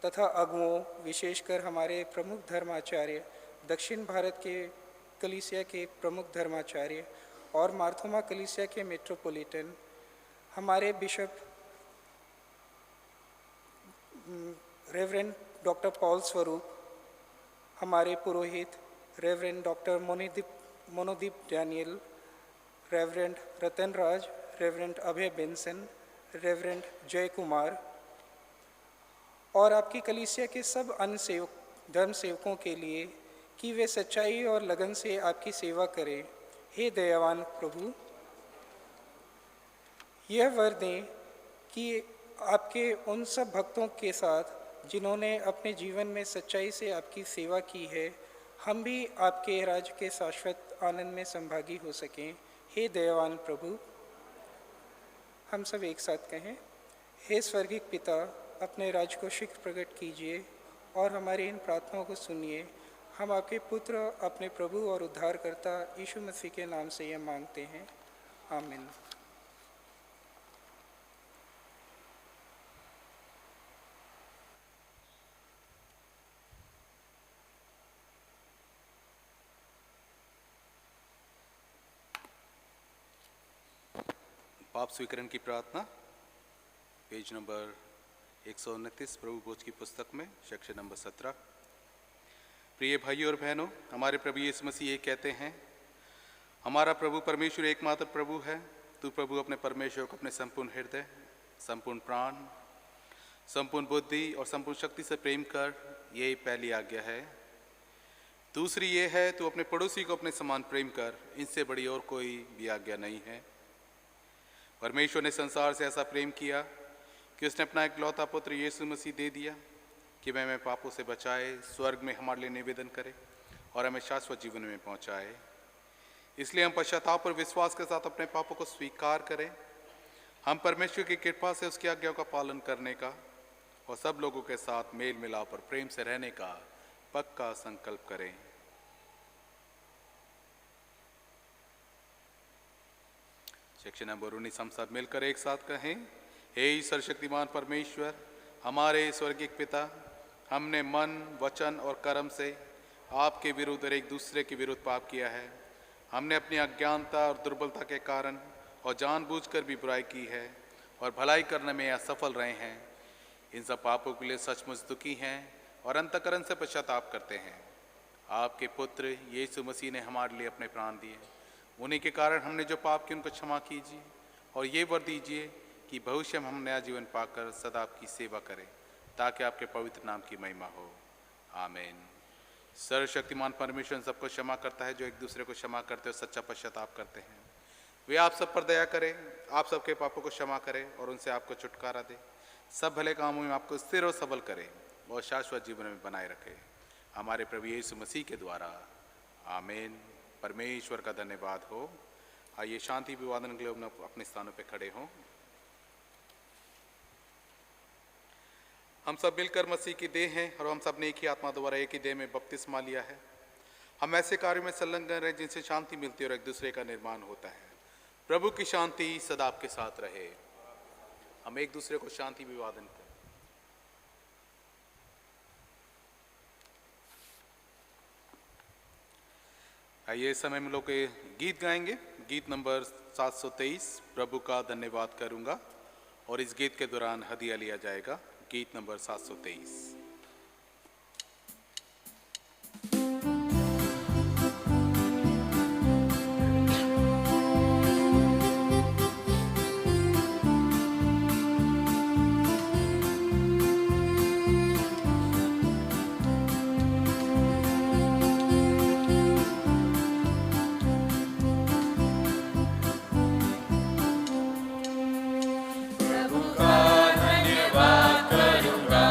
तथा अगुओं, विशेषकर हमारे प्रमुख धर्माचार्य, दक्षिण भारत के कलीसिया के प्रमुख धर्माचार्य और मार्थोमा कलीसिया के मेट्रोपॉलिटन, हमारे बिशप रेवरेंड डॉक्टर पॉल स्वरूप, हमारे पुरोहित reverend doctor Monodeep Daniel, reverend रतन राज, रेवरेंड अभय बेंसन, रेवरेंड जय कुमार, और आपकी कलीसिया के सब अन्य धर्म सेवकों के लिए कि वे सच्चाई और लगन से आपकी सेवा करें। हे दयावान प्रभु, यह वर दें कि आपके उन सब भक्तों के साथ जिन्होंने अपने जीवन में सच्चाई से आपकी सेवा की है, हम भी आपके राज्य के शाश्वत आनंद में संभागी हो सकें। हे दयावान प्रभु, हम सब एक साथ कहें, हे स्वर्गीय पिता, अपने राज्य को शीघ्र प्रकट कीजिए और हमारी इन प्रार्थनाओं को सुनिए। हम आपके पुत्र अपने प्रभु और उद्धारकर्ता यीशु मसीह के नाम से यह मांगते हैं, आमीन। पाप स्वीकरण की प्रार्थना, पेज नंबर 129 प्रभु भोज की पुस्तक में, सेक्शन नंबर 17। प्रिय भाइयों और बहनों, हमारे प्रभु यीशु मसीह ये कहते हैं, हमारा प्रभु परमेश्वर एकमात्र प्रभु है। तू प्रभु अपने परमेश्वर को अपने संपूर्ण हृदय, संपूर्ण प्राण, संपूर्ण बुद्धि और संपूर्ण शक्ति से प्रेम कर, यही पहली आज्ञा है। दूसरी ये है, तू अपने पड़ोसी को अपने समान प्रेम कर। इनसे बड़ी और कोई भी आज्ञा नहीं है। परमेश्वर ने संसार से ऐसा प्रेम किया कि उसने अपना इकलौता पुत्र यीशु मसीह दे दिया कि वह हमें पापों से बचाए, स्वर्ग में हमारे लिए निवेदन करे और हमें शाश्वत जीवन में पहुंचाए। इसलिए हम पश्चाताप और विश्वास के साथ अपने पापों को स्वीकार करें। हम परमेश्वर की कृपा से उसकी आज्ञाओं का पालन करने का और सब लोगों के साथ मेल मिलाप और प्रेम से रहने का पक्का संकल्प करें। सेक्शन नंबर 19 हम सब मिलकर एक साथ कहें, हे ईश्वर शक्तिमान परमेश्वर, हमारे स्वर्गीय पिता, हमने मन, वचन और कर्म से आपके विरुद्ध और एक दूसरे के विरुद्ध पाप किया है। हमने अपनी अज्ञानता और दुर्बलता के कारण और जानबूझकर भी बुराई की है और भलाई करने में असफल रहे हैं। इन सब पापों के लिए सचमुच दुखी हैं और अंतःकरण से पश्चाताप करते हैं। आपके पुत्र यीशु मसीह ने हमारे लिए अपने प्राण दिए। उन्हीं के कारण हमने जो पाप किए उनको क्षमा कीजिए और ये वर दीजिए कि भविष्य में हम नया जीवन पाकर सदा आपकी सेवा करें, ताकि आपके पवित्र नाम की महिमा हो। आमीन। सर्वशक्तिमान परमेश्वर सबको क्षमा करता है जो एक दूसरे को क्षमा करते और सच्चा पश्चाताप करते हैं। वे आप सब पर दया करें, आप सबके पापों को क्षमा करें और उनसे आपको छुटकारा दे, सब भले कामों में आपको स्थिर और सबल करें और शाश्वत जीवन में बनाए रखे, हमारे प्रभु यीशु मसीह के द्वारा। आमीन। परमेश्वर का धन्यवाद हो। आइए शांति अभिवादन के लिए अपने स्थानों पर खड़े हों। हम सब मिलकर मसीह की देह हैं और हम सब ने एक ही आत्मा द्वारा एक ही देह में बपतिस्मा लिया है। हम ऐसे कार्यों में संलग्न रहे जिनसे शांति मिलती है और एक दूसरे का निर्माण होता है। प्रभु की शांति सदा आपके साथ रहे। हम एक दूसरे को शांति अभिवादन करें। आइए इस समय हम लोग गीत गाएंगे। गीत नंबर 723, प्रभु का धन्यवाद करूंगा, और इस गीत के दौरान हदिया लिया जाएगा। गीत नंबर 723। प्रभु का धन्यवाद करूंगा।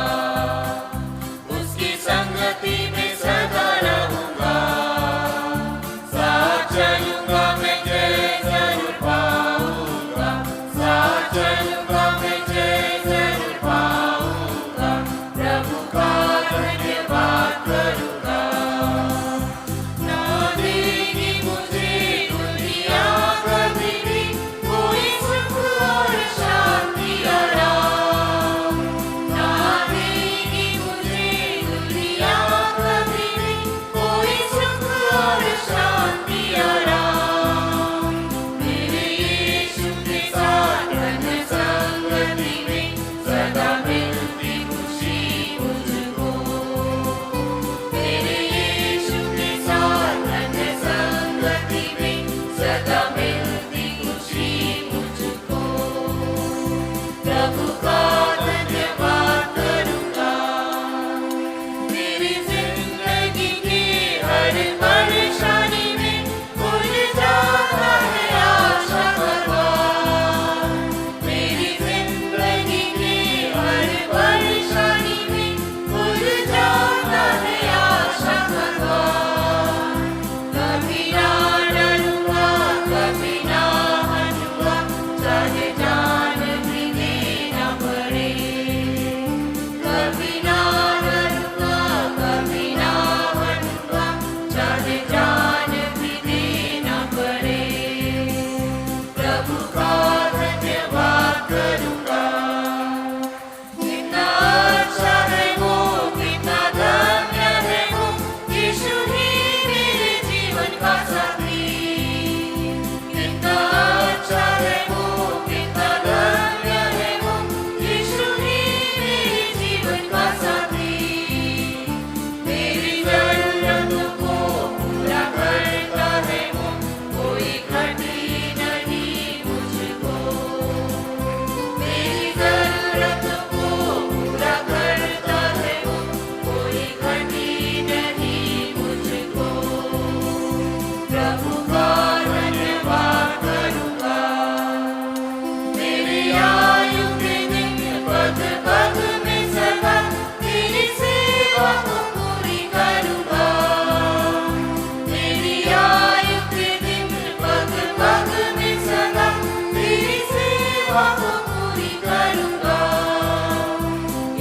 महिमा को पूरी करूंगा।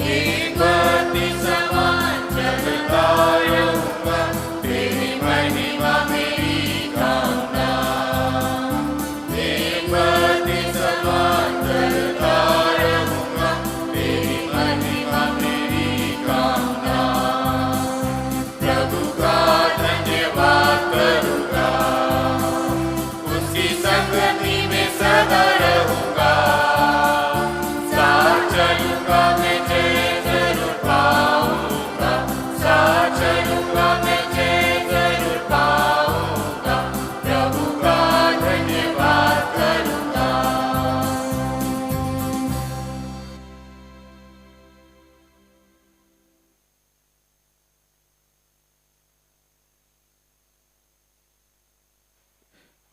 एक बत्ती समान चलता रहूंगा, तेरी महिमा मेरी गाऊंगा। एक बत्ती समान चलता रहूंगा, तेरी महिमा मेरी गाऊंगा। प्रभु का धन्यवाद करूंगा, उसकी संगति में सदा रहूंगा। साथ चलूंगा मैं, जय जरूर पाऊंगा। साथ चलूंगा मैं, जय जरूर पाऊंगा। प्रभु का धन्यवाद करूंगा।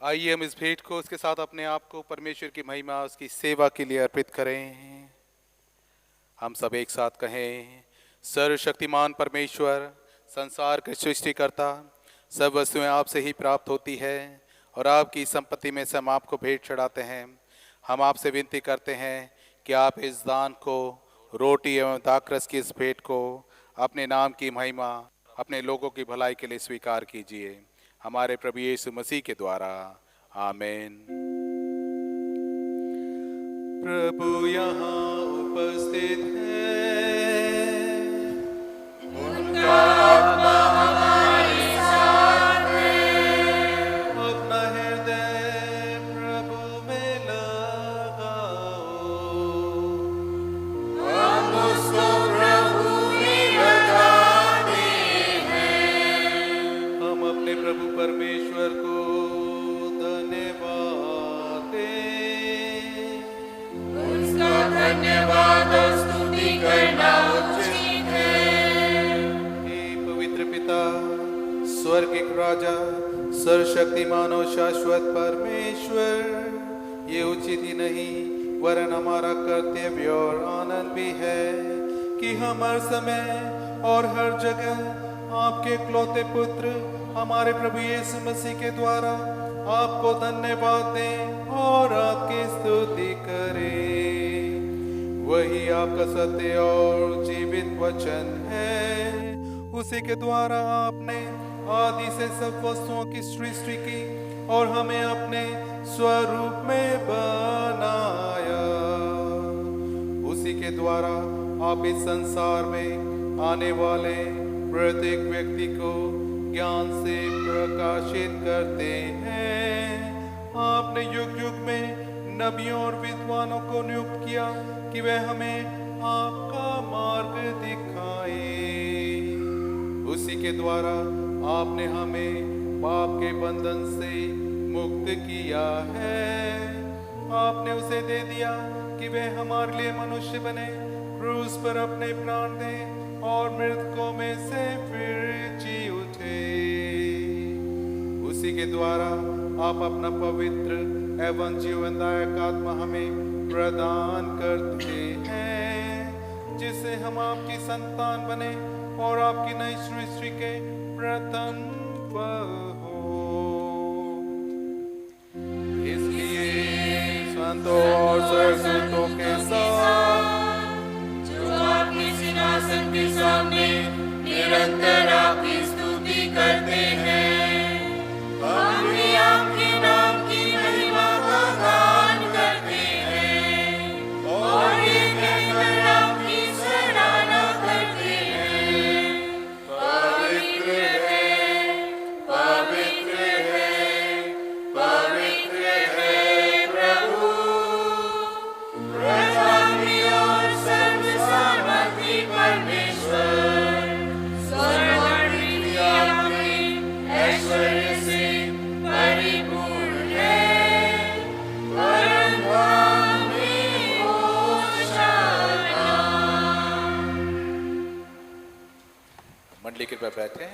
आइए हम इस भेंट को उसके साथ अपने आप को परमेश्वर की महिमा उसकी सेवा के लिए अर्पित करें। हम सब एक साथ कहें, सर्वशक्तिमान परमेश्वर, संसार के सृष्टिकर्ता, सब वस्तुएं आपसे ही प्राप्त होती है और आपकी संपत्ति में से हम आपको भेंट चढ़ाते हैं। हम आपसे विनती करते हैं कि आप इस दान को, रोटी एवं दाखरस की इस भेंट को अपने नाम की महिमा, अपने लोगों की भलाई के लिए स्वीकार कीजिए, हमारे प्रभु यीशु मसीह के द्वारा। आमीन। प्रभु यहाँ उपस्थित है, उनका आत्मा हमारे साथ है। अपना हृदय प्रभु में लगाओ, हम उसको प्रभु में लगाते हैं। हम अपने प्रभु परमेश्वर को धन्यवाद दें। उसका धन्यवाद और स्तुति करना उचित है। हे पवित्र पिता, स्वर्गिक राजा, सर्वशक्तिमान और शाश्वत परमेश्वर, ये उचित ही नहीं वरन हमारा कर्तव्य और आनंद भी है कि हम हर समय और हर जगह आपके इकलौते पुत्र हमारे प्रभु यीशु मसीह के द्वारा आपको धन्यवाद दें और आपकी स्तुति करें। वही आपका सत्य और जीवित वचन है, उसी के द्वारा आपने आदि से सब वस्तुओं की सृष्टि की और हमें अपने स्वरूप में बनाया। उसी के द्वारा आप इस संसार में आने वाले प्रत्येक व्यक्ति को ज्ञान से प्रकाशित करते हैं। आपने युग युग में नबियों और विद्वानों को नियुक्त किया कि वे हमें आपका मार्ग दिखाए। उसी के द्वारा आपने हमें पाप के बंधन से मुक्त किया है। आपने उसे दे दिया कि वे हमारे लिए मनुष्य बने, क्रूस पर अपने प्राण दें और मृतकों में से फिर जी उठे। उसी के द्वारा आप अपना पवित्र एवं जीवनदायक आत्मा हमें प्रदान करते हैं, जिससे हम आपकी संतान बने और आपकी नई सृष्टि के प्रथम फल हो। इसलिए संतों और सरस्वतों के साथ जो आपके सिंहासन के सामने निरंतर आपकी स्तुति करते हैं, हम भी आपके नाम की महिमा का गान करते हैं और ये कहकर आपकी सराहना करते हैं, पवित्र है, पवित्र है, पवित्र है प्रभु, प्रतापी और सर्वसामर्थी परमेश्वर, स्वर्ग और पृथ्वी आपके ऐश्वर्य से परिपूर्ण है। परम धाम में होशाना। मंडली कृपया बैठे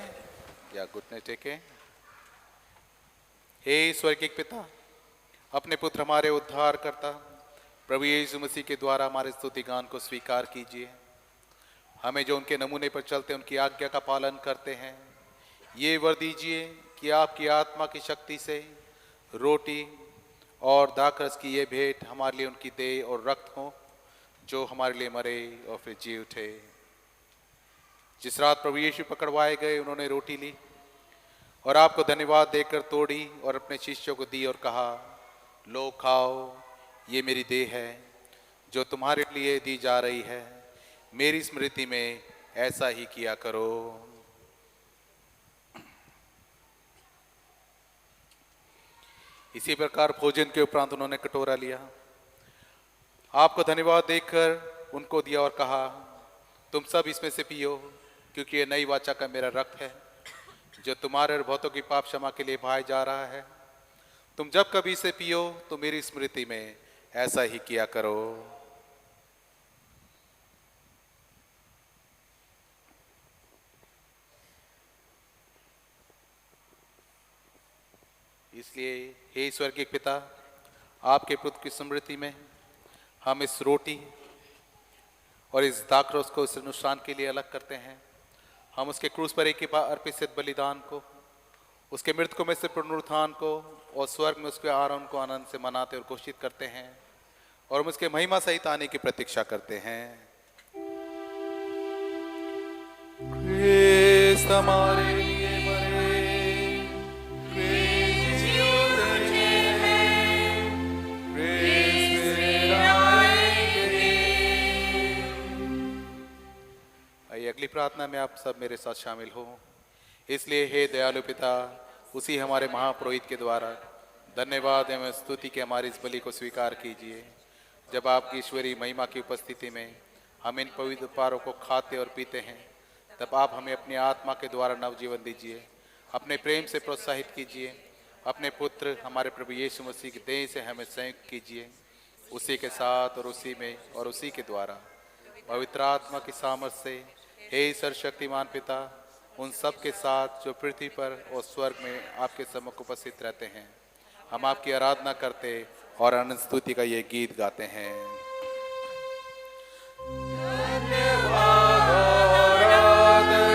या घुटने टेके। हे स्वर्गीय पिता, अपने पुत्र हमारे उद्धार करता प्रभु यीशु मसीह के द्वारा हमारे स्तुति गान को स्वीकार कीजिए। हमें जो उनके नमूने पर चलते उनकी आज्ञा का पालन करते हैं, ये वर दीजिए कि आपकी आत्मा की शक्ति से रोटी और दाखरस की ये भेंट हमारे लिए उनकी देह और रक्त हो, जो हमारे लिए मरे और फिर जी उठे। जिस रात प्रभु यीशु पकड़वाए गए, उन्होंने रोटी ली और आपको धन्यवाद देकर तोड़ी और अपने शिष्यों को दी और कहा, लो खाओ, ये मेरी देह है जो तुम्हारे लिए दी जा रही है। मेरी स्मृति में ऐसा ही किया करो। इसी प्रकार भोजन के उपरांत उन्होंने कटोरा लिया, आपको धन्यवाद देकर उनको दिया और कहा, तुम सब इसमें से पियो, क्योंकि ये नई वाचा का मेरा रक्त है जो तुम्हारे और बहुतों की पाप क्षमा के लिए बहाया जा रहा है। तुम जब कभी इसे पियो तो मेरी स्मृति में ऐसा ही किया करो। इसलिए हे स्वर्गीय पिता, आपके पुत्र की स्मृति में हम इस रोटी और इस दाखरस को इस अनुष्ठान के लिए अलग करते हैं। हम उसके क्रूस पर एक ही बार अर्पित सिद्ध बलिदान को, उसके मृतकों में से पुनरुत्थान को और स्वर्ग में उसके आरोहण को आनंद से मनाते और घोषित करते हैं, और हम उसके महिमा सहित आने की प्रतीक्षा करते हैं। क्रिस्त हमारे लिए मरे, क्रिस्त जी उठे हैं, क्रिस्त फिर आएंगे। आइए अगली प्रार्थना में आप सब मेरे साथ शामिल हो। इसलिए हे दयालु पिता, उसी हमारे महापुरोहित के द्वारा धन्यवाद एवं स्तुति के हमारी इस बलि को स्वीकार कीजिए। जब आपकी ईश्वरीय महिमा की उपस्थिति में हम इन पवित्र उपहारों को खाते और पीते हैं, तब आप हमें अपनी आत्मा के द्वारा नवजीवन दीजिए। अपने प्रेम से प्रोत्साहित कीजिए। अपने पुत्र हमारे प्रभु यीशु मसीह की देह से हमें संयुक्त कीजिए। उसी के साथ और उसी में और उसी के द्वारा पवित्र आत्मा की सामर्थ्य से हे सर्वशक्तिमान पिता, उन सब के साथ जो पृथ्वी पर और स्वर्ग में आपके सम्मुख उपस्थित रहते हैं, हम आपकी आराधना करते और अनंत स्तुति का ये गीत गाते हैं। धन्यवाद और आदर,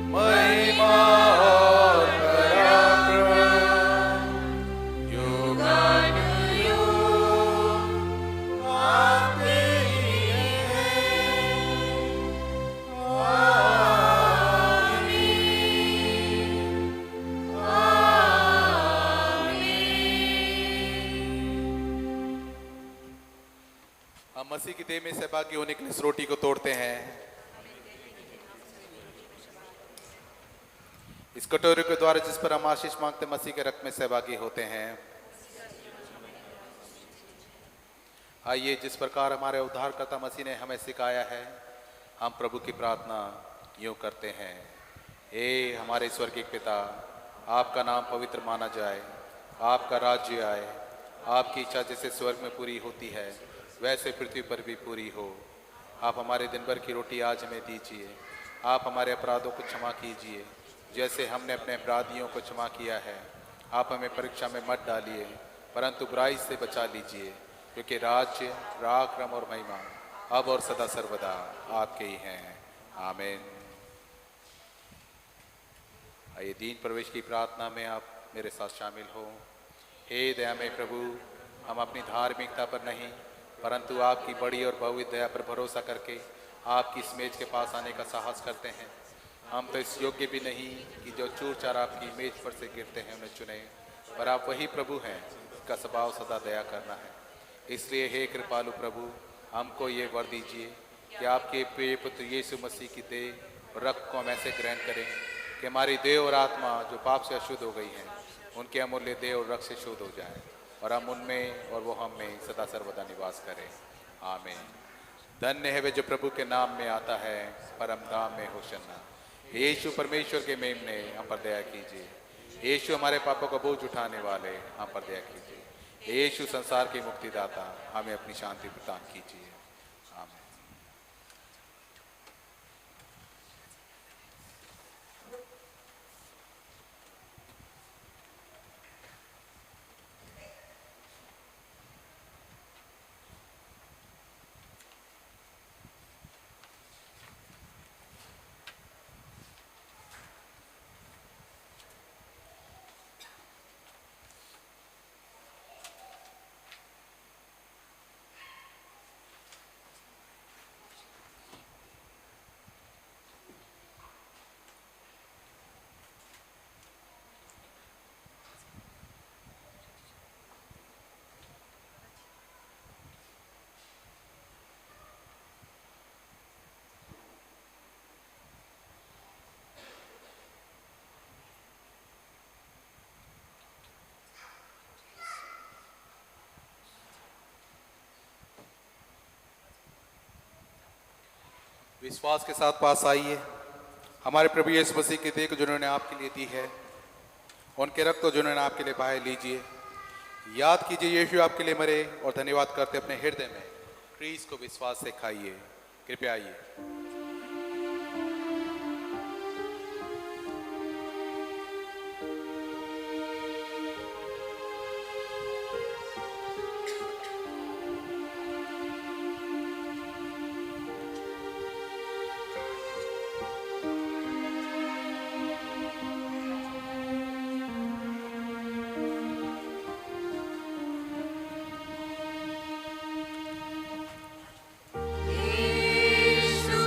महिमा और पराक्रम, युगानुयुग आपके ही हैं। हम मसीह की देह में सहभागी होने के लिए इस रोटी को तोड़ते हैं। इस कटोरे के द्वारा जिस पर हम आशीष मांगते मसीह के रक्त में सहभागी होते हैं। आइए जिस प्रकार हमारे उद्धारकर्ता मसीह ने हमें सिखाया है, हम प्रभु की प्रार्थना यूं करते हैं। हे हमारे स्वर्गीय पिता, आपका नाम पवित्र माना जाए, आपका राज्य आए, आपकी इच्छा जैसे स्वर्ग में पूरी होती है वैसे पृथ्वी पर भी पूरी हो। आप हमारे दिन भर की रोटी आज हमें दीजिए। आप हमारे अपराधों को क्षमा कीजिए जैसे हमने अपने अपराधियों को क्षमा किया है। आप हमें परीक्षा में मत डालिए, परंतु बुराई से बचा लीजिए, क्योंकि राज्य, पराक्रम और महिमा अब और सदा सर्वदा आपके ही हैं। आमीन। आइए दीन प्रवेश की प्रार्थना में आप मेरे साथ शामिल हो। हे दयामय प्रभु, हम अपनी धार्मिकता पर नहीं परंतु आपकी बड़ी और भव्य दया पर भरोसा करके आपकी इस मेज के पास आने का साहस करते हैं। हम तो इस योग्य भी नहीं कि जो चूर चार आपकी मेज पर से गिरते हैं उन्हें चुने, पर आप वही प्रभु हैं जिसका स्वभाव सदा दया करना है। इसलिए हे कृपालु प्रभु, हमको ये वर दीजिए कि आपके प्रिय पुत्र यीशु मसीह की देह और रक्त को हम ऐसे ग्रहण करें कि हमारी देह और आत्मा जो पाप से अशुद्ध हो गई हैं, उनके अमूल्य देह और रक्त से शुद्ध हो जाए और हम उनमें और वो हम में सदा सर्वदा निवास करें। आमीन। धन्य है वे जो प्रभु के नाम में आता है, परम धाम में होशन्ना। यीशु परमेश्वर के मेमने, हम पर दया कीजिए। यीशु हमारे पापों का बोझ उठाने वाले, हम पर दया कीजिए। यीशु संसार के मुक्तिदाता, हमें अपनी शांति प्रदान कीजिए। आमीन। विश्वास के साथ पास आइए। हमारे प्रभु यीशु मसीह की देह को जिन्होंने आपके लिए दी है, उनके रक्त को जिन्होंने आपके लिए बहाए, लीजिए। याद कीजिए यीशु आपके लिए मरे और धन्यवाद करते अपने हृदय में क्रीस को विश्वास से खाइए। कृपया आइए। यीशु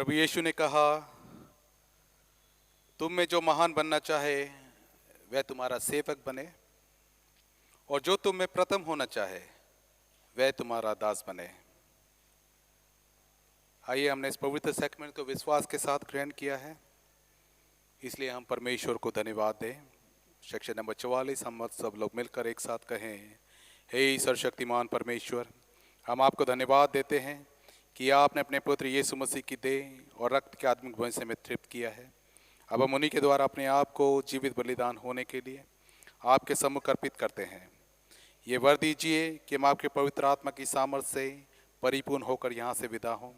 प्रभु यीशु ने कहा, तुम में जो महान बनना चाहे वह तुम्हारा सेवक बने, और जो तुम में प्रथम होना चाहे वह तुम्हारा दास बने। आइए, हमने इस पवित्र सैक्रेमेंट को विश्वास के साथ ग्रहण किया है, इसलिए हम परमेश्वर को धन्यवाद दें। सेक्शन नंबर 44 हम सब लोग मिलकर एक साथ कहें, हे सर्वशक्तिमान परमेश्वर, हम आपको धन्यवाद देते हैं कि आपने अपने पुत्र यीशु मसीह की देह और रक्त के आत्मिक भोजन से हमें तृप्त किया है। अब हम उन्हीं के द्वारा अपने आप को जीवित बलिदान होने के लिए आपके सम्मुख अर्पित करते हैं। ये वर दीजिए कि हम आपके पवित्र आत्मा की सामर्थ्य से परिपूर्ण होकर यहाँ से विदा हों,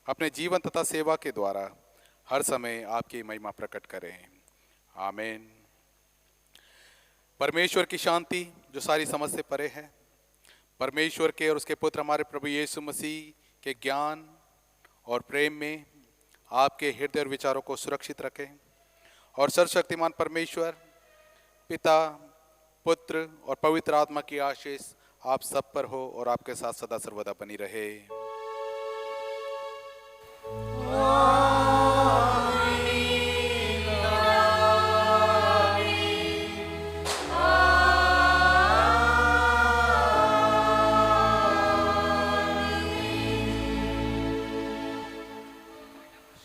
अपने जीवन तथा सेवा के द्वारा हर समय आपकी महिमा प्रकट करें। आमीन। परमेश्वर की शांति जो सारी समझ से परे है, परमेश्वर के और उसके पुत्र हमारे प्रभु यीशु मसीह के ज्ञान और प्रेम में आपके हृदय और विचारों को सुरक्षित रखें, और सर्वशक्तिमान परमेश्वर पिता, पुत्र और पवित्र आत्मा की आशीष आप सब पर हो और आपके साथ सदा सर्वदा बनी रहे।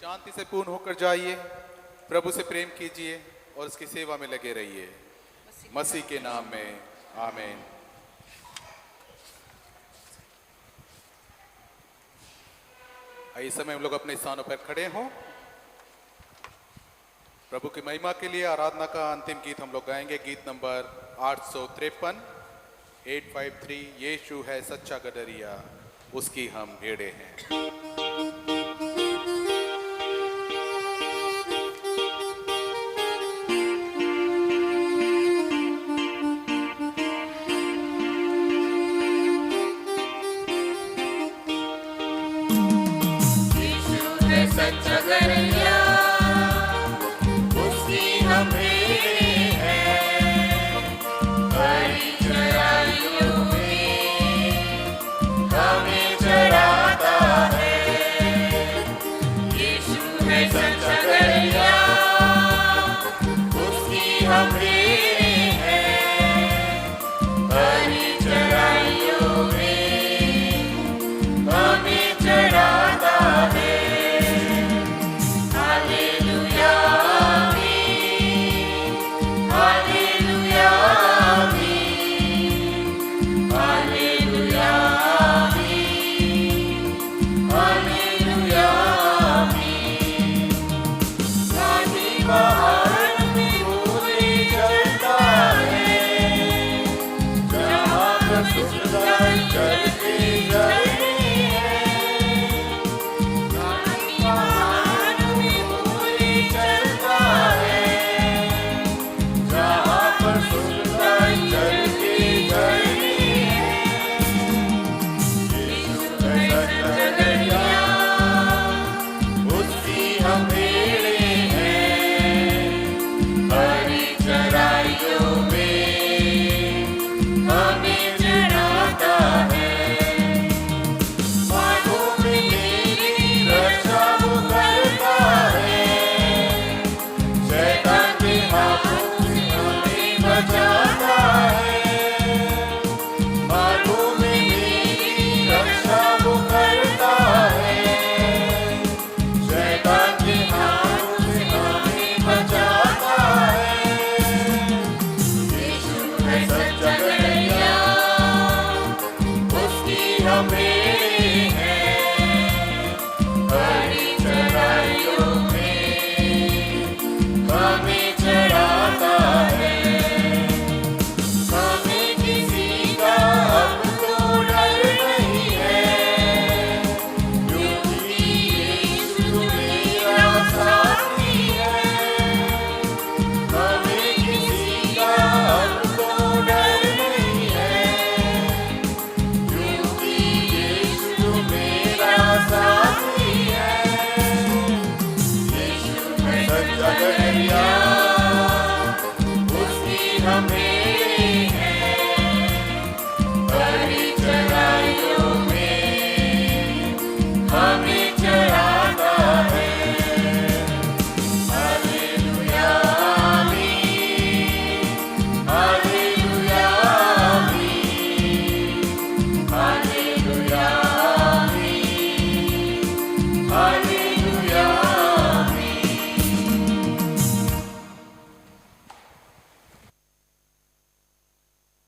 शांति से पूर्ण होकर जाइए, प्रभु से प्रेम कीजिए और उसकी सेवा में लगे रहिए। मसीह के नाम में आमीन। इस समय हम लोग अपने स्थानों पर खड़े हों। प्रभु की महिमा के लिए आराधना का अंतिम गीत हम लोग गाएंगे, गीत नंबर 853, 853। यीशु है सच्चा गडरिया, उसकी हम भेड़े हैं। सच्चा गडरिया, उसकी हम भेड़े हैं, हरी चराइयों में हमें चराता है। यीशु है सच्चा गडरिया, उसकी हम भेड़े हैं, हरी चराइयों में हमें चराता है। उसकी हमें